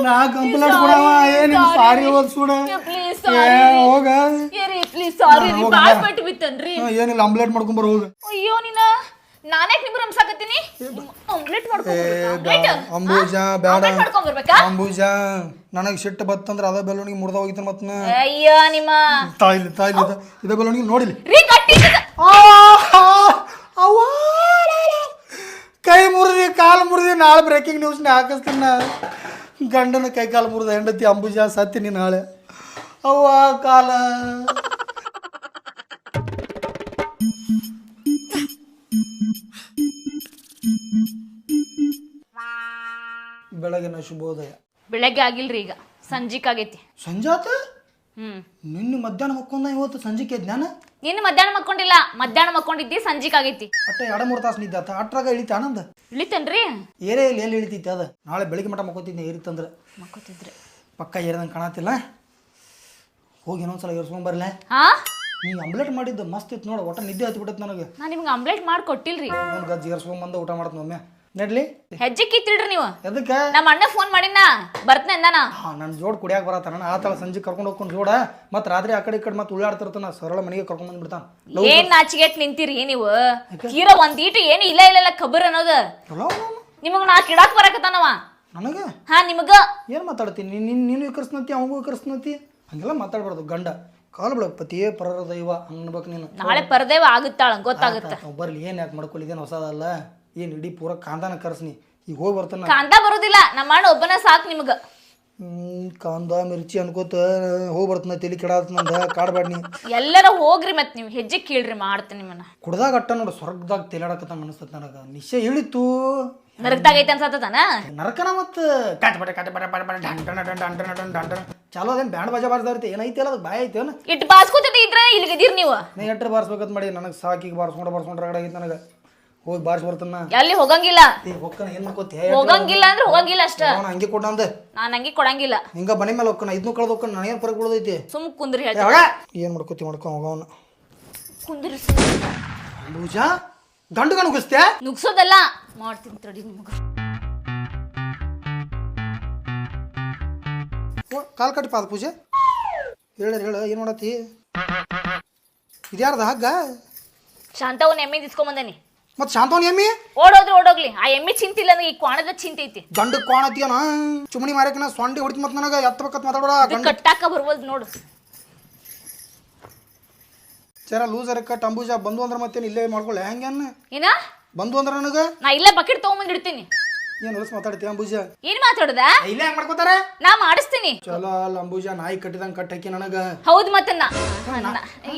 ನಾ ಕಂಪ್ಲೇಂಟ್ ಕೊಡವ ಏನ್ ಸಾರಿ ಓದ್ ಸುಡ ಪ್ಲೀಸ್ ಸಾರಿ ಹೋಗ ಪ್ಲೀಸ್ ಸಾರಿ ರೀ ಬಾಳ್ ಪೆಟ್ ಬಿತ್ತನ್ರಿ ಏನಿಲ್ಲ ಆಮ್ಲೆಟ್ ಮಾಡ್ಕೊಂಬರ್ ಹೋಗ ಅಯ್ಯೋ ನೀನ ನಾನೇ ನಿಮ್ಗೆ ರಂಸಾಕತ್ತೀನಿ ಆಮ್ಲೆಟ್ ಮಾಡ್ಕೊಂಡ್ ಅಂಬೂಜ ಬೇಡ ಮಾಡ್ಕೊಂಡ್ಬರ್ಬೇಕಾ ಅಂಬೂಜ ನನಗೆ ಸಿಟ್ಟು ಬತ್ತಂದ್ರ ಅದ ಬೆಲ್ಲುಣಿಗೆ ಮುರ್ದ ಹೋಗಿತ್ತ ಮತ್ ಅಯ್ಯೋ ನಿಮ್ಮ ತಾಯಿಲಿ ಇದ ಬೆಲ್ಲುಣಿಗೆ ನೋಡಿಲಿ ರೀ ಕಟ್ಟಿ ಕೈ ಮುರಿದಿ ಕಾಲು ಮುರಿದಿ ನಾಳೆ ಬ್ರೇಕಿಂಗ್ ನ್ಯೂಸ್ನ ಹಾಕಿಸ್ತೀನಿ ಗಂಡನ ಕೈ ಕಾಲು ಮುರಿದ ಹೆಂಡತಿ ಅಂಬುಜ ಸತ್ತೀನಿ ನಾಳೆ ಅವ್ವ ಕಾಲ ಬೆಳಗಿನ ಶುಭೋದಯ ಬೆಳಗ್ಗೆ ಆಗಿಲ್ರಿ ಈಗ ಸಂಜಿಕ್ ಆಗೈತಿ ಸಂಜಾತ ನಿನ್ನೆ ಮಧ್ಯಾಹ್ನ ಮಕ್ಕೊಂದ ಇವತ್ತು ಸಂಜಿಕೆ ಜ್ಞಾನ ನಿನ್ನ ಮಧ್ಯಾಹ್ನ ಮಕ್ಕೊಂಡಿಲ್ಲ ಮಧ್ಯಾಹ್ನ ಮಕ್ಕೊಂಡಿದ್ದಿ ಸಂಜಿಕ್ ಆಗೈತಿ ಅಟ್ಟ 2-3 ತಾಸು ನಿದ್ದಾತ ಅಟ್ರಾಗ ಇಳಿತ ಆನಂದ ಇಳಿತನ್ರಿ ಏರೇ ಇಲ್ಲಿ ಎಲ್ಲಿ ಇಳಿತೈತಿ ಅದ ನಾಳೆ ಬೆಳಿಗ್ಗೆ ಮಟ್ಟ ಮಕ್ಕೋತಿದ್ದೆ ಏರಿತ್ತಂದ್ರೆ ಮಕ್ಕೋತಿದ್ರಿ ಪಕ್ಕ ಏರ್ದಂಗೆ ಕಾಣತಿಲ್ಲ ಹೋಗಿ ಇನ್ನೊಂದ್ಸಲ ಏರ್ಸ್ಕೊಂಬರ್ಲೆ ಹಾ ನೀ ಆಮ್ಲೆಟ್ ಮಾಡಿದ್ದು ಮಸ್ತ್ ಇತ್ತು ನೋಡು ಒಟ್ಟ ನಿದ್ದೆ ಹತ್ತಿ ಬಿಟ್ಟತ್ ನನಗೆ ನಾ ನಿಮ್ಗೆ ಆಮ್ಲೆಟ್ ಮಾಡಿ ಕೊಟ್ಟಿಲ್ರಿ ಒಂದು ಗಜ್ಜಿ ಏರ್ಸ್ಕೊಂಬಂದು ಊಟ ಮಾಡ್ತೀನಿ ಒಮ್ಮೆ ನಡ್ಲಿ ಹೆಜ್ಜೆ ಕಿತ್ತಿಡ್ರಿ ನೀವು ಎದಕ್ಕೆ ನಮ್ಮ ಅಣ್ಣ ಫೋನ್ ಮಾಡಿನ ಬರ್ತನೆ ಅಂದಾನ ನನ್ನ ಜೋಡ್ ಕುಡಿಯಾಕ ಬರತ್ತಾನ ಆತಳ ಸಂಜೆ ಕರ್ಕೊಂಡು ಹೋಗ್ಕೊಂಡು ಜೋಡ ಮತ್ತೆ ರಾತ್ರಿ ಆ ಕಡೆ ಈ ಕಡೆ ಮತ್ತೆ ಉಳ್ಳಾಡ್ತಿರ್ತಾನ ಸರಳ ಮನೆಗೆ ಕರ್ಕೊಂಡ್ ಬಂದ್ಬಿಡ್ತಾನ ಏನ್ ನಾಚಿಗೆಟ್ ನಿಂತಿರಿ ನೀವು ತೀರಾ ಒಂದೀಟು ಏನು ಇಲ್ಲ ಖಬರ್ ಅನ್ನೋದು ನಿಮಗ್ ನಾ ಕಿಡಾಕ್ ಬರಕತ್ತಾನವ ನನಗೆ ಹಾ ನಿಮಗ ಏನು ಮಾತಾಡ್ತೀನಿ ನೀನು ವಿಕರ್ಸ್ನತಿ ಅವಂಗೂ ವಿಕರ್ಸ್ನತಿ ಹಂಗೆಲ್ಲ ಮಾತಾಡ್ಬಾರ್ದು ಗಂಡ ಕಾಲು ಬೆಳಗ್ ಪತಿಯೇ ಪರರ ದೈವ ಅನ್ಬೇಕು ನೀನು ನಾಳೆ ಪರದೇವ ಆಗುತ್ತಾಳ ಗೊತ್ತಾಗುತ್ತೆ ಬರ್ಲಿ ಏನ್ ಯಾಕೆ ಮಾಡ್ಕೊಳ್ಳಿ ಇದೇನು ಹೊಸದಲ್ಲ ಏನು ಇಡೀ ಪೂರ ಕಾಂದಾನ ಕರ್ಸ್ನಿ ಈಗ ಹೋಗಿ ಬರ್ತಾನ ಕಾಂತ ಬರುದಿಲ್ಲ ನಮ್ಮ ಅಣ್ಣ ಒಬ್ಬನ ಸಾಕ್ ನಿಮಗ ಕಾಂದ ಮಿರ್ಚಿ ಅನ್ಕೋತ ಹೋಗಿ ಬರ್ತಾನ ತಲೆ ಕೆಡಾತ ನಂದ ಕಾಡ್ಬೇಡ ನೀ ಎಲ್ಲರ ಹೋಗ್ರಿ ಮತ್ ನೀವು ಹೆಜ್ಜೆ ಕೀಳ್ರಿ ಮಾಡ್ತೀನಿ ನಿಮ್ಮನ್ನ ಕುಡ್ದಾಗ ಅಟ್ಟ ನೋಡು ಸ್ವರ್ಗದಾಗ ತೇಲಾಡಕತ್ತ ಅನಿಸ್ತದ ನನಗ ನಿಶ್ಚಯ ಇಳಿತು ನರಕದಾಗ ಐತೆ ಅನ್ಸತ್ತನ ನರಕನ ಮತ್ತೆ ಚಾಲೋ ಅದೇನು ಬ್ಯಾಂಡ್ ಬಾಜಾ ಬಾರ್ಸೈತಿ ಏನೈತಿ ಅಲ್ಲ ಅದು ಬಾಯ್ ಐತಿ ಏನ ಇಟ್ಟು ಬಾಸ್ಕೋತೈತಿ ಇದ್ರ ಇಲ್ಲಿಗದೀರ್ ನೀವು ನೀ ಎಟ್ರ ಬಾರ್ಸ್ಬೇಕಂತ ಮಾಡಿ ನನಗೆ ಸಾಕಿಗೆ ಬಾರ್ಸ್ಕೊಂಡ್ರೆ ರಗಡಾಗಿತ್ತು ನನಗೆ ಹೋಗಿ ಬಾರ್ಸಿ ಬರ್ತಾನ ಎಲ್ಲಿ ಹೋಗಂಗಿಲ್ಲ ಹೊಕ್ಕನ ಏನ್ ಮಾಡ್ಕೋತಿ ಹೋಗಂಗಿಲ್ಲ ಅಂದ್ರೆ ಹೋಗಂಗಿಲ್ಲ ಅಷ್ಟ ಹಂಗೆ ಕೊಟ್ಟ ಅಂದೆ ನಾನ್ ಹಂಗೆ ಕೊಡಂಗಿಲ್ಲ ಹಿಂಗ ಬನಿ ಮೇಲೆ ಹೊಕ್ಕನ ಇದನ್ನು ಕಳ್ದು ಹೊಕ್ಕನ ನನಗೇನು ಪರಕ್ ಬಿಡೋದೈತಿ ಸುಮ್ ಕುಂದ್ರಿ ಹೇಳ್ತೀನಿ ಯಾವಾಗ ಏನು ಮಾಡ್ಕೋತಿ ಮಾಡ್ಕೊ ಹೋಗವನ ಕುಂದ್ರಿ ಪೂಜಾ ಗಂಡು ನುಗ್ಗಿಸ್ತೆ ನುಗ್ಸೋದಲ್ಲ ಮಾಡ್ತೀನಿ ತಡಿ ನಿಮಗ ಕಾಲ್ ಕಟ್ಟಿ ಪಾದ ಪೂಜೆ ಹೇಳ ಏನು ಮಾಡತ್ತಿ ಇದ್ಯಾರ್ದ ಹಗ್ಗ ಶಾಂತವನ್ ಎಮ್ಮೆ ಇಸ್ಕೊಂಬಂದೇನಿ ಮತ್ತೆ ಶಾಂತವನ್ ಎಮ್ಮಿ ಓಡೋಗ್ಲಿ ಆ ಎಮ್ಮೆ ಚಿಂತಿಲ್ಲ ನನಗೆ ಈ ಕ್ವಾಣದ ಚಿಂತೆ ಐತಿ ಗಂಡ ಕೋಣತಿಯನ ಚುಮಣಿ ಮಾರಕನ ಸೊಂಡಿ ಹೊಡಿತು ಮತ್ತೆ ನನಗೆ ಎತ್ತಬೇಕತ್ ಮಾತಾಡೋಣ ಇದು ಕಟ್ಟಾಕ ಬರ್ಬೋದು ನೋಡು ಸರ ಲೂಸರ್ ಕಟ್ ಅಂಬೂಜ ಬಂದು ಅಂದ್ರೆ ಮತ್ತೆ ಇಲ್ಲೇ ಮಾಡ್ಕೊಳ್ಳೆ ಹೆಂಗೇನು ಏನ ಬಂದು ಅಂದ್ರೆ ನನಗೆ ನಾ ಇಲ್ಲೇ ಬಕೆಟ್ ತಗೊಂಬಂದ್ ಇಡ್ತೀನಿ ಏನು ಹೊಲಸ್ ಮಾತಾಡ್ತೀಯ ಅಂಬೂಜ ಏನ್ ಮಾತಾಡುದ ಇಲ್ಲೇ ಹೆಂಗ್ ಮಾಡ್ಕೋತಾರೆ ನಾ ಮಾಡಿಸ್ತೀನಿ ಚಲೋ ಅಲ್ಲ ಅಂಬೂಜ ನಾಯಿ ಕಟ್ಟಿದಂಗೆ ಕಟ್ ಹಾಕಿ ನನಗೆ ಹೌದು ಮತ್ತೆ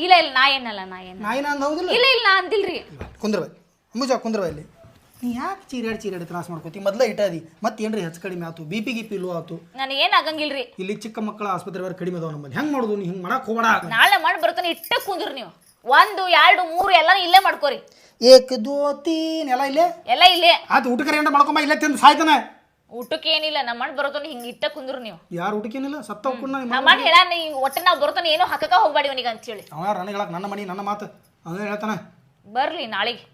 ಇಲ್ಲ ನಾ ಏನಲ್ಲ ನಾಯಿನ ಅಂದ ಹೌದಿಲ್ಲ ಇಲ್ಲ ನಾ ಅಂದಿಲ್ರಿ ಕುಂದ್ರವ ಅಂಬೂಜ ಕುಂದ್ರವ ಇಲ್ಲಿ ನೀ ಯಾಕೆ ಚೀರಾಡಿ ತ್ರಾಸ ಮಾಡ್ಕೋತಿ ಮೊದಲೇ ಇಟ್ಟಾದಿ ಮತ್ತೆ ಏನ್ರಿ ಹೆಚ್ಚು ಕಡಿಮೆ ಆತು ಬಿ ಪಿ ಲೋ ಆತು ನನಗೆ ಏನ್ ಆಗಂಗಿಲ್ರಿ ಇಲ್ಲಿ ಚಿಕ್ಕ ಮಕ್ಕಳ ಆಸ್ಪತ್ರೆ ಬೇರೆ ಕಡಿಮೆ ಅದಾವ ನಮ್ಮಲ್ಲಿ ಹೆಂಗ್ ಮಾಡೋದು ನೀ ಹಿಂಗೆ ಮಾಡಕ್ ಹೋಗಬೇಡ ನಾಳೆ ಮಾಡಿ ಬರ್ತಾನೆ ಇಟ್ಟ ಕುಂದ್ರಿ ನೀವು 1 2 3 ಎಲ್ಲ ಇಲ್ಲೇ ಮಾಡ್ಕೋರಿ ಏಕ್ ದೋ ತೀನ್ ಎಲ್ಲ ಇಲ್ಲೇ ಎಲ್ಲ ಇಲ್ಲೇ ಆತು ಊಟಕರೆ ಏನ್ರ ಮಾಡ್ಕೊಂಬ ಇಲ್ಲೇ ತಿಂದು ಸಾಯ್ತಾನೆ ಊಟಕ್ಕೆ ಏನಿಲ್ಲ ನಮ್ಮ ಮಣ್ಣು ಬರೋತಾನೆ ಹಿಂಗೆ ಇಟ್ಟ ಕುಂದ್ರು ನೀವು ಯಾರು ಊಟಕ್ಕೇನಿಲ್ಲ ಸತ್ತ ಹೋಗ್ಕೊಂಡು ನಮ್ಮ ಮಣ್ಣು ಹೇಳ ಒಟ್ಟ ನಾವು ಬರೋತಾನೆ ಏನೋ ಹಾಕಕ ಹೋಗ್ಬೇಡಿ ಅವನಿಗೆ ಅಂತೇಳಿ ಅವ ಯಾರು ನನಗೆ ಹೇಳಕ್ ನನ್ನ ಮನಿ ನನ್ನ ಮಾತು ಅವನೇ ಹೇಳ್ತಾನೆ ಬರ್ಲಿ ನಾಳೆಗೆ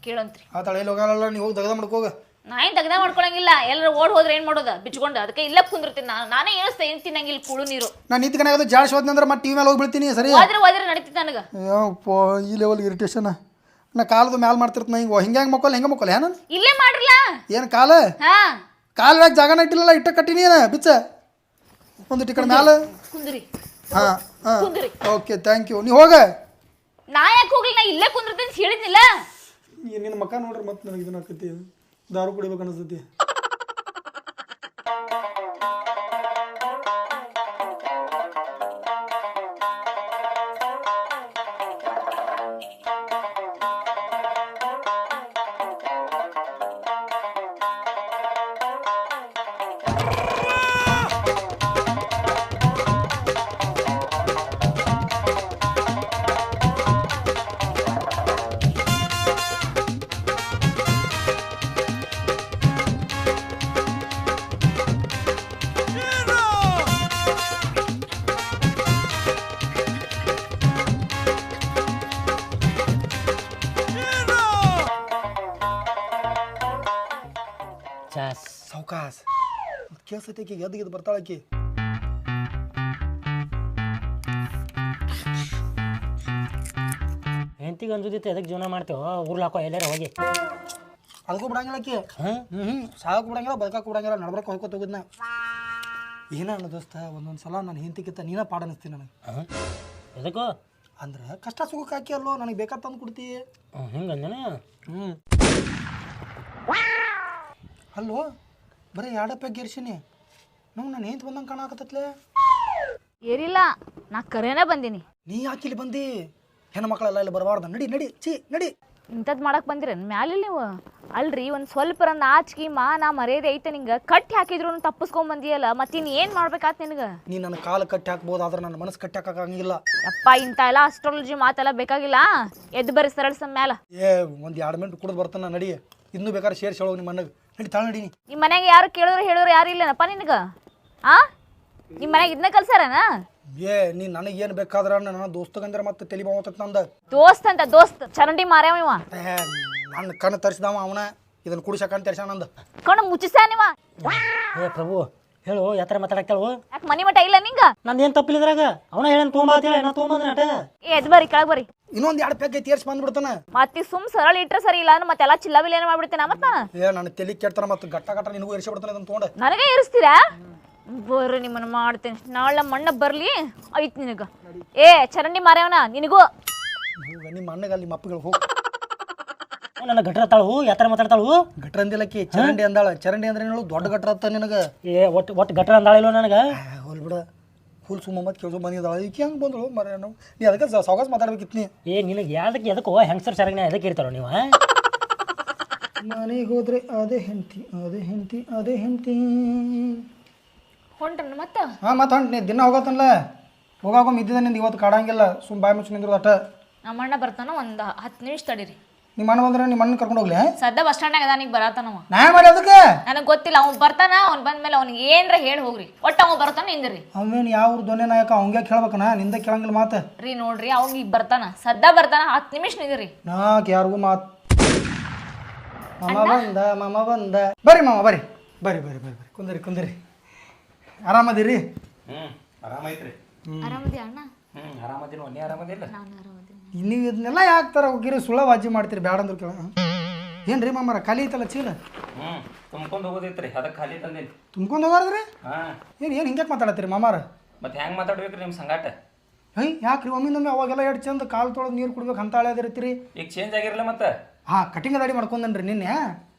ಕೇಳಂತ್ರಿ ಆ ತಳೆ ಹೋಗಲ್ಲ ನೀವು ಹೋಗಿ ದಗದ ಮಾಡ್ಕೋಗ ನಾ ಏನು ತೆಗ್ದ ಮಾಡ್ಕೊಳಂಗಿಲ್ಲ ಎಲ್ಲರೂ ಓಡ್ ಹೋದ್ರೆ ಏನು ಮಾಡೋದ ಬಿಚ್ಕೊಂಡು ಅದಕ್ಕೆ ಇಲ್ಲೇ ಕುಂದಿರ್ತೀನಿ ನಾನೇ ಏನಿಸ್ತಾ ಏನು ತಿನ್ನಂಗಿಲ್ಲ ಕುಳು ನೀರು ನಾನು ನಿಂತ್ಕನೆ ಆಗೋದು ಜಾಡ್ಸಿ ಹೋದ್ನಿ ಅಂದ್ರೆ ಮತ್ತೆ ಟಿವಿ ಮೇಲೆ ಹೋಗಿ ಬೀಳ್ತೀನಿ ಸರಿ ಹೋದ್ರೆ ನಡೀತಿತ್ತು ನನಗೆ ಯಪ್ಪ ಈ ಲೆವೆಲ್ ಇರಿಟೇಷನ್ ನಾ ಕಾಲದ ಮ್ಯಾಲ ಮಾಡ್ತಿರ್ತೀನಿ ಹಿಂಗೆ ಹೆಂಗೆ ಮಕ್ಕಳು ಹೆಂಗೆ ಮಕ್ಕಳು ನಾನು ಇಲ್ಲೇ ಮಾಡ್ರಲ್ಲ ಏನು ಕಾಲ ಹಾ ಕಾಲ ಜಾಗನ ಇಟ್ಟಿಲ್ಲ ಇಟ್ಟ ಕಟ್ಟಿನಿ ಏನ ಬಿಚ್ಚ ಒಂದು ಟಿಕೆಟ್ ಮ್ಯಾಲ ಕುಂದ್ರಿ ಹಾಂ ಹಾಂ ಕುಂದ್ರಿ ಓಕೆ ಥ್ಯಾಂಕ್ ಯು ನೀವು ಹೋಗ ನಾ ಯಾಕೆ ಹೋಗ್ಲಿ, ನಾ ಇಲ್ಲೇ ಕುಂದಿರ್ತೀನಿ ಹೇಳಿದ್ನಿಲ್ಲ. ನಿನ್ನ ಮಕ್ಕ ನೋಡ್ರಿ ಮತ್ತೆ ನನಗೆ ಇದನ್ನ ಆಕತಿ ದಾರು ಕುಡಿಬೇಕು ಅನಿಸ್ತೈತಿ. ಚಾಸ್ ಸಾವ್ಕಾಸ್ ಕೇಳ್ಸೈತಿ ಆಕಿ ಎದ್ದು ಬರ್ತಾಳಕಿ. ಹೆಂಡತಿಗೆ ಅಂಜುದಿತ್ತು ಎದಕ್ಕೆ ಜೀವನ ಮಾಡ್ತೇವ ಊರ್ಲ್ ಹಾಕೋ ಎಲ್ಲಾರ ಹೋಗಿ. ಅದಕ್ಕೂ ಬಿಡಂಗಿಲ್ಲ ಆಕಿ. ಸಾಕು ಬಿಡಂಗಿಲ್ಲ, ಬದುಕಾಕು ಬಿಡಂಗಿಲ್ಲ, ನಡ್ಬರಕ್ಕೆ ಹೋಗ್ಕೊತ ಹೋಗಿದ್ನ. ಏನ ಅನ್ನೋ ದೋಸ್ತ, ಒಂದೊಂದು ಸಲ ನಾನು ಹೆಂಡತಿಗಿಂತ ನೀನ ಪಾಡ ಅನಿಸ್ತೀನಿ ನನಗೆ. ಎದಕ್ಕೋ ಅಂದ್ರೆ ಕಷ್ಟ ಸುಖಕ್ಕೆ ಹಾಕಿ ಅಲ್ಲೋ ನನಗೆ ಬೇಕಾದ ತಂದು ಕೊಡ್ತಿ. ಹಿಂಗೆ ಅಂದನ. ಅಲ್ಲೋ ಬರೀ ಎರಡಪ್ಪ ಗೆರ್ಸಿನಿ ನಾನು ಹೆಂತ ಬಂದಂಗೆ ಕಾಣಕತ್ತತ್ಲೆ. ಏರಿಲ್ಲ, ನಾ ಕರೆನೇ ಬಂದೀನಿ. ನೀ ಯಾಕೆ ಇಲ್ಲಿ ಬಂದಿ? ಹೆಣ್ಣು ಮಕ್ಕಳೆಲ್ಲ ಇಲ್ಲಿ ಬರಬಾರ್ದು. ನಡಿ ನಡಿ ನಡಿ. ಇಂಥದ್ದು ಮಾಡಕ್ ಬಂದಿರೇನು ಮ್ಯಾಲಿಲ್ಲ ನೀವು? ಅಲ್ರಿ ಒಂದು ಸ್ವಲ್ಪ ನಾಚಿಕೆ ಮಾನ ಮರ್ಯಾದೆ ಐತೆ ನಿಂಗೆ. ಕಟ್ಟಿ ಹಾಕಿದ್ರು ತಪ್ಪಿಸ್ಕೊಂಡ್ ಬಂದಿಯಲ್ಲ, ಮತ್ತಿನ್ ಏನು ಮಾಡ್ಬೇಕಾತ್ ನಿನಗೆ? ನೀ ನನ್ನ ಕಾಲು ಕಟ್ಟಿ ಹಾಕ್ಬೋದು, ಆದ್ರೆ ನನ್ನ ಮನಸ್ಸು ಕಟ್ಟಿ ಹಾಕಂಗಿಲ್ಲ. ಅಪ್ಪ ಇಂಥ ಎಲ್ಲ ಅಸ್ಟ್ರಾಲಜಿ ಮಾತೆಲ್ಲ ಬೇಕಾಗಿಲ್ಲ. ಎದ್ದು ಬರ್ರಿ ಸರಳ ಮ್ಯಾಲ. ಒಂದು 2 ಮಿನಿಟ್ ಕುಡಿದು ಬರ್ತಾನ ನಡಿ. ಇನ್ನೂ ಬೇಕಾದ್ರೆ ಸೇರಿಸಿ ಹೇಳೋ ನಿಮ್ಮ ಮನೆಗೆ. ನಡಿ ತಾಳ ನಡೀನಿ. ನಿಮ್ಮ ಮನ್ಯಾಗ ಯಾರು ಕೇಳಿದ್ರು ಹೇಳಿದ್ರು ಯಾರು ಇಲ್ಲನಪ್ಪ ನಿನಗೆ? ನಿಮ್ಮ ಮನ್ಯಾಗ ಇದನ್ನ ಕಲ್ಸಾರನ? ನೀ ನನಗೇನು ಬೇಕಾದ್ರೆ ನನ್ನ ದೋಸ್ತಗಂದ್ರೆ ಮತ್ತೆ ತಲೆ ಬಾವತ್ತ ನಂದ. ದೋಸ್ತ್ ಅಂತ ದೋಸ್ತ್ ಚರಂಡಿ ಮಾರ್ಯಾವ ಇವ. ನನ್ನ ಕಣ್ಣು ತರಿಸಿದವ ಅವನ. ಇದನ್ನು ಕುಡಿಸಕಂತ ತರಿಸ ನಂದು ಕಣ್ಣು ಮುಚ್ಚಿಸ ನೀವ. ಏ ಪ್ರಭು ಹೇಳು, ಯಾತ್ರ ಮಾತಾಡಕ್ಕೇಳು. ಯಾಕೆ ಮನಿ ಮಠ ಇಲ್ಲ ನಿಂಗ? ನಂದೇನು ತಪ್ಪಿಲ್ಲಿದ್ರಾಗ ಅವನ ಹೇಳನ್ ತೊಗೊಂಬ ನಾ ತೊಗೊಂಬಂದ್ರೆ ಅಟ. ಎದ್ ಬರ್ರಿ ಕೆಳಗ್ ಬರ್ರಿ. ಇನ್ನೊಂದು 2 ಪ್ಯಾಕ್ ತೀರ್ಸಿ ಬಂದ್ಬಿಡ್ತಾನ. ಮತ್ತೆ ಸುಮ್ ಸರಳ ಇಟ್ರೆ ಸರಿ ಇಲ್ಲ ಅಂದ್ರೆ ಮತ್ತೆಲ್ಲ ಚಿಲ್ಲ ಬಿಲ್ಲ ಏನ್ ಮಾಡ್ಬಿಡ್ತೇನೆ ಮತ್ತ. ನನ್ನ ತಲೆ ಕೆಡ್ತಾನ ಮತ್ತೆ ಗಟ್ಟ ಗಟ್ಟ ನಿನಗೂ ಇರಿಸಿ ಬಿಡ್ತಾನೆ ಅದನ್ನ ತೊಗೊಂಡು. ನನಗೆ ಇರಿಸ್ತೀರಾ? ಬರ್ರಿ ನಿಮ್ಮನ್ನ ಮಾಡ್ತೇನೆ. ನಾಳೆ ಮಣ್ಣ ಬರ್ಲಿ ಐತ್ ನಿನಗ. ಚರಂಡಿ ಮಾರ್ಯಾವನ ನಿನಗೂ. ನಿಮ್ಮ ಅಣ್ಣಗ ನಿಮ್ಮ ಅಪ್ಪಗಳು ಹೋಗಿ ನನ್ನ ಗಟ್ರ ತಾಳು ಯಾತ್ರ ಮಾತಾಡ್ತಾಳು. ಗಟ್ರ ಅಂದಿಲ್ಲಕ್ಕಿ ಚರಂಡಿ ಅಂದಾಳ. ಚರಂಡಿ ಅಂದ್ರೆ ಹೇಳು ದೊಡ್ಡ ಗಟ್ರ ಅತ್ತ ನಿನಗೆ. ಒಟ್ಟು ಗಟ್ರ ಅಂದಾಳಿಲ್ವ ನನಗೆ? ಹೋಲ್ ಬಿಡ. ಫುಲ್ ಸುಮ್ಮ ಮತ್ತೆ ಕೇಳ್ಸೋ ಬಂದಿದ್ದಾಳ. ಈಕೆ ಹೆಂಗೆ ಬಂದಳು ಮರ ನಾವು. ನೀ ಅದಕ್ಕೆ ಸಾವಕಾಶ ಮಾತಾಡ್ಬೇಕಿತ್ತು ನೀ. ನಿನಗೆ ಯಾವ್ದಕ್ಕೆ ಎದಕ್ಕೋ ಹೆಂಗಸರ್ ಸರಗನೆ ಎದಕ್ಕೆ ಇರ್ತಾರೋ ನೀವು? ಮನೆಗೆ ಹೋದ್ರೆ ಅದೇ ಹೆಂಡತಿ ಅದೇ ಹೆಂಡತಿ ಅದೇ ಹೆಂಡತಿ. ಹೊಂಟ್ರನ ಮತ್ತ? ಮತ್ತೆ ಹೊಂಟ್. ನೀ ದಿನ ಹೋಗತ್ತಲ್ಲ, ಹೋಗಾಕ ಇದ್ದಿದ್ದ ನಿಂದು ಇವತ್ತು ಕಾಡಂಗಿಲ್ಲ. ಸುಮ್ ಬಾಯಿ ಮುಚ್ಚಿ ನಿಂದಿರೋದು ಅಟ. ನಮ್ಮ ಅಣ್ಣ ಬರ್ತಾನ, ಒಂದು 10 ನಿಮಿಷ ತಡೀರಿ. ನಿಮ್ಮ ಅಣ್ಣ ಬಂದ್ರೆ ನಿಮ್ಮ ಅಣ್ಣ ಕರ್ಕೊಂಡು ಹೋಗ್ಲಿ. ಸದ್ಯ ಬಸ್ ಸ್ಟ್ಯಾಂಡ್ನಾಗ ಅದ, ನೀಗ ಬರತಾನವ. ನಾ ಮಾಡಿ ಅದಕ್ಕೆ ನನಗೆ ಗೊತ್ತಿಲ್ಲ. ಅವ್ನು ಬರ್ತಾನ, ಅವ್ನು ಬಂದ್ಮೇಲೆ ಅವ್ನಿಗೆ ಏನ್ರ ಹೇಳಿ ಹೋಗ್ರಿ. ಒಟ್ಟು ಅವ್ನು ಬರ್ತಾನ ನಿಂದ್ರಿ. ಅವೇನು ಯಾವ ಧ್ವನಿ ನಾಯಕ ಅವಂಗೆ ಕೇಳ್ಬೇಕನ, ನಿಂದ ಕೇಳಂಗಿಲ್ಲ ಮಾತು ರೀ. ನೋಡ್ರಿ ಅವ್ನು ಈಗ ಬರ್ತಾನ, ಸದ್ಯ ಬರ್ತಾನ, 10 ನಿಮಿಷ ನಿಂದ್ರಿ. ನಾಕ್ ಯಾರಿಗೂ ಮಾತು. ಮಾಮ ಬಂದ ಬರ್ರಿ ಮಾಮ ಬರ್ರಿ ಬರ್ರಿ ಬರ್ರಿ ಬರ್ರಿ ಬರ್ರಿ ಕುಂದರಿ ಕುಂದರಿ. ಆರಾಮದಿರಿ? ಆರಾಮೈತ್ರಿ. ಆರಾಮದಿ ಅಣ್ಣ? ಆರಾಮದಿನ. ನೀ ಆರಾಮದಿಲ್ಲ? ನಾನು ಆರಾಮದಿ. ನೀವು ಇದನ್ನೆಲ್ಲ ಯಾಕೆ ಥರ ಹೋಗಿರಿ? ಸುಳ್ಳ ವಾಜಿ ಮಾಡ್ತೀರಿ ಬ್ಯಾಡ ಅಂದ್ರು ಕೇಳ. ಏನು ರೀ ಮಾಮಾರ ಖಾಲಿ ಐತಲ್ಲ ಚೀಲ? ತುಂಬ್ಕೊಂಡು ಹೋಗೋದೈತ್ರಿ, ಅದಕ್ಕೆ ಖಾಲಿ ತಂದೇನಿ. ತುಂಬ್ಕೊಂಡು ಹೋಗಾರ್ರಿ? ಹಾಂ. ಏನು ಹಿಂಗೆ ಮಾತಾಡತ್ತೀರಿ ಮಾಮಾರ? ಮತ್ತೆ ಹೆಂಗೆ ಮಾತಾಡ್ಬೇಕ್ರಿ ನಿಮ್ಮ ಸಂಗಾಟ? ಯಾಕ್ರಿ ಒಮ್ಮಿಂದೊಮ್ಮೆ ಅವಾಗೆಲ್ಲ ಎಷ್ಟು ಚಂದ ಕಾಲು ತೊಳೆದು ನೀರು ಕುಡ್ಬೇಕು ಅಂತ ಹಳೆದಿರ್ತೀರಿ. ಈಗ ಚೇಂಜ್ ಆಗಿರಲ್ಲ ಮತ್ತೆ? ಕಟಿಂಗ್ ದಾಡಿ ಮಾಡ್ಕೊಂಡನ್ರಿ ನಿನ್ನೆ.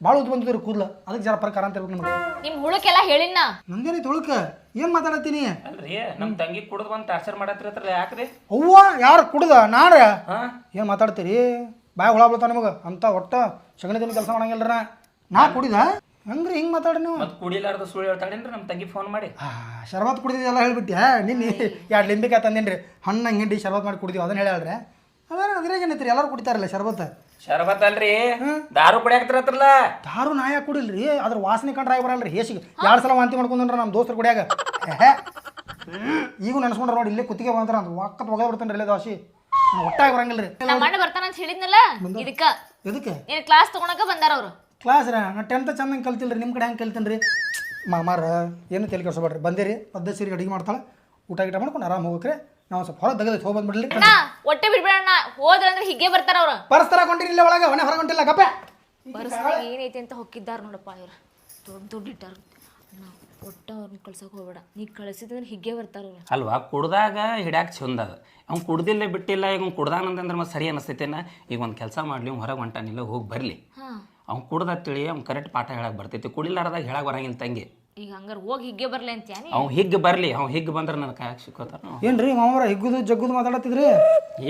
ಭಾಳ ಉದ್ದು ಬಂದಿದ್ರು ಕೂದಲು, ಅದಕ್ಕೆ ಜರ ಪ್ರಕಾರ ಅಂತ ಇರ್ಬೇಕು ನಿಮ್ಗೆ. ನಿಮ್ಮ ಹುಳಕ್ಕೆಲ್ಲ ಹೇಳಿನ. ನಂದೇನೈತೆ ಹುಳಕ? ಏನು ಮಾತಾಡತ್ತೀನಿ? ಅಲ್ರಿ ನಮ್ಮ ತಂಗಿ ಕುಡ್ದು ಬಂದು ಟಾರ್ಚರ್ ಮಾಡತ್ತಿರತ್ತಲ್ಲ, ಯಾಕ್ರಿ? ಅವ್ವ ಯಾರು ಕುಡ್ದ ನಾರ? ಹಾಂ. ಏನು ಮಾತಾಡ್ತೀರಿ? ಬಾಯ್ ಹುಳ ಬೀಳ್ತಾವ ನಿಮಗೆ ಅಂತ. ಒಟ್ಟ ಸಗಣಿ ದಿನ ಕೆಲಸ ಮಾಡಂಗಿಲ್ಲ. ನಾ ಕುಡಿದ ಹೆಂಗ್ರಿ ಹಿಂಗೆ ಮಾತಾಡಿ ನೀವು? ಮತ್ತೆ ಕುಡಿಲಾರ್ದು ಸುಳ್ಳು ಹೇಳ್ತಾಳೇನ್ರಿ ನಮ್ಮ ತಂಗಿ ಫೋನ್ ಮಾಡಿ? ಶರ್ಬತ್ ಕುಡಿದಿದ್ದೆಲ್ಲ ಹೇಳ್ಬಿಟ್ಟೆ. ನಿನ್ನೆ 2 ಲಿಂಬಿಕಾಯಿ ತಂದೇನ್ರಿ, ಹಣ್ಣು ಹಿಂಡಿ ಶರ್ಬತ್ ಮಾಡಿ ಕುಡಿದೀವಿ. ಅದನ್ನ ಹೇಳ್ರಿ. ಅದೇನ ಅದ್ರಾಗ ಏನೈತ್ರಿ? ಎಲ್ಲರೂ ಕುಡಿತಾರಲ್ಲ ಶರ್ಬತ್. ಶರ್ಬತ್ ಅಲ್ರಿ, ದಾರು ಕುಡಿಯಾಕತ್ತಿರತ್ತಲ್ಲ. ದಾರು ನಾ ಯಾಕೆ ಕುಡಿಲ್ರಿ? ಅದ್ರ ವಾಸನೆ ಕಂಡ್ರೆ ಆಗಿ ಬರಲ್ರಿ. ಹೇಸಿಗೆ 2 ಸಲ ವಾಂತಿ ಮಾಡ್ಕೊಂಡ್ರ ನಮ್ಮ ದೋಸ್ತರು ಕುಡಿಯಾಗ. ಈಗ ನೆನ್ಸ್ಕೊಂಡ್ರ ನೋಡಿ, ಇಲ್ಲೇ ಕುತ್ತಿಗೆ ಬಂದ್ರ ಅಂತ ಒಕ್ಕತ್ ಒಗದ ಬಿಡ್ತಾನೆ ಇಲ್ಲೇ ದೋಸೆ. ಒಟ್ಟಾಗಿ ಬರಂಗಿಲ್ರಿ. ನಮ್ಮ ಅಣ್ಣ ಬರ್ತಾನ ಅಂತ ಹೇಳಿದ್ನಲ್ಲ, ಇದಕ್ಕ ಎದಕ್ಕೆ? ಏನ್ ಕ್ಲಾಸ್ ತಗೊಳಕ ಬಂದಾರ ಅವ್ರು. ಕ್ಲಾಸ್ ರೀ? ನಾ 10th ಚಂದಂಗೆ ಕಲ್ತಿಲ್ರಿ. ನಿಮ್ಮ ಕಡೆ ಹೆಂಗೆ ಕಲ್ತೀನಿ ರೀ ಮಾಮಾರ? ಏನು ತಲೆ ಕೆಡ್ಸೋಬೇಡ್ರಿ. ಬಂದಿರಿ ಪದ್ಧತಿ ಸೀರೆ ಅಡಿಗೆ ಮಾಡ್ತಾಳೆ, ಊಟ ಗೀಟ ಮಾಡ್ಕೊಂಡು ಆರಾಮ್ ಹೋಗ್ರಿ. ನಾವು ಸ್ವಲ್ಪ ಹೊರ ತೆಗೆದು ಹೋಗಿ ಬಂದ್ಬಿಡ್ಲಿ. ಒಟ್ಟೆ ಬಿಡ್ಬೇಡಣ್ಣ, ಹೋದ್ರಂದ್ರೆ ಹೀಗೆ ಬರ್ತಾರ ಅವ್ರು. ಪರಸ್ಪರ ಕೊಂಡಿರಿಲ್ಲ ಒಳಗೆ, ಮನೆ ಹೊರ ಹೊಂಟಿಲ್ಲ ಗಪ್ಪ. ಏನೈತಿ ಅಂತ ಹೊಕ್ಕಿದ್ದಾರ ನೋಡಪ್ಪ ಇವ್ರು. ದೊಡ್ಡ ಇಟ್ಟಾರ. ಒಟ್ಟ ಅವ್ರನ್ನ ಕಳ್ಸಕ್ಕೆ ಹೋಗ್ಬೇಡ ನೀ ಕಳಿಸಿದ್ರೆ ಹಿಗ್ಗೆ ಬರ್ತಾರಲ್ಲ. ಅಲ್ವಾ ಕುಡ್ದಾಗ ಹಿಡ್ಯಾಕ ಚಂದ ಅದ. ಅವ್ನು ಕುಡ್ದಿಲ್ಲ ಬಿಟ್ಟಿಲ್ಲ, ಈಗ ಅವ್ನು ಕುಡ್ದಾನಂತಂದ್ರೆ ಮತ್ತೆ ಸರಿ ಅನಿಸ್ತೈತೇನ. ಈಗ ಒಂದು ಕೆಲಸ ಮಾಡಲಿ, ಅವ್ನು ಹೊರಗೆ ಹೊಂಟಾನಿಲ್ಲ, ಹೋಗಿ ಬರಲಿ. ಅವ್ನು ಕುಡ್ದತ್ತೇಳಿ ಅವ್ನು ಕರೆಕ್ಟ್ ಪಾಠ ಹೇಳಕ್ಕೆ ಬರ್ತೈತಿ. ಕುಡಿಲಾರ್ದಾಗ ಹೇಳಕ್ಕೆ ಬರಂಗಿಲ್ಲ ತಂಗಿ. ಈಗ ಹಂಗಾರೆ ಹೋಗಿ ಹಿಗ್ಗೆ ಬರ್ಲಿ ಅಂತ್ಯಾ ನೀ? ಅವ್ನು ಹಿಗ್ಗೆ ಬರಲಿ, ಅವ್ನು ಹಿಗ್ಗೆ ಬಂದ್ರೆ ನನಗೆ ಕಾಯಕ್ಕೆ ಸಿಕ್ಕೋತಾರ. ಏನ್ರಿ ಮಾಮರ ಹಿಗ್ಗುದು ಜಗ್ಗುದು ಮಾತಾಡತ್ತಿದ್ರಿ?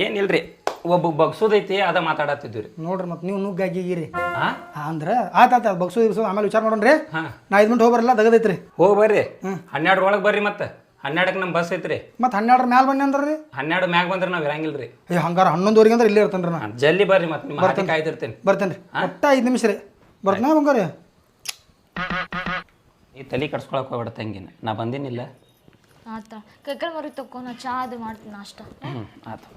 ಏನಿಲ್ರಿ, ಒಬ್ಬ ಬಗ್ಸೋದೈತಿ ಅದ ಮಾತಾಡತ್ತಿದ್ವಿ ರೀ. ನೋಡ್ರಿ ಮತ್ತೆ ನೀವು ನುಗ್ಗಾಗಿರಿ ಹಾಂ ಅಂದ್ರೆ ಆತ ಬಗ್ಸೋದು ಆಮೇಲೆ ವಿಚಾರ ಮಾಡೋಣ್ರಿ. ನಾ 5 ಮಿನಿಟ್ ಹೋಗ್ಬರಲ್ಲ ದಗದೈತ್ರಿ. ಹೋಗಿ ಬರ್ರಿ. 12 ಒಳಗೆ ಬರ್ರಿ. ಮತ್ತೆ 12ಕ್ಕೆ ನಮ್ಮ ಬಸ್ ಐತ್ರಿ. ಮತ್ತೆ 12 ಮ್ಯಾಲ ಬನ್ನಿ ಅಂದ್ರಿ. 12 ಮ್ಯಾಗ ಬಂದ್ರೆ ನಾವು ಇರಂಗಿಲ್ರಿ. ಹಂಗಾರ 11:00 ಅಂದ್ರೆ ಇಲ್ಲೇ ಇರ್ತೇನ್ರಿ ನಾ. ಜಲ್ದಿ ಬರ್ರಿ, ಮತ್ತೆ ನಿಮ್ಮ ಹಾಕಿ ಕಾಯ್ದಿರ್ತೇನೆ. ಬರ್ತೇನ್ರಿ ಒಟ್ಟ 5 ನಿಮಿಷ ರೀ ಬರ್ತಾನ ಬಂಗಾರಿ. ಈ ತಲೆ ಕಟ್ಸ್ಕೊಳಕ್ ಹೋಗ್ಬೇಡ ತಂಗಿನ, ನಾ ಬಂದಿನಿಲ್ಲ. ಆತ ಕೈಕಲ್ ಮರಿ ತಕ್ಕೋ, ನಾ ಚಾ ಅದು ಮಾಡ್ತೀನಿ ನಾಷ್ಟ. ಆತು.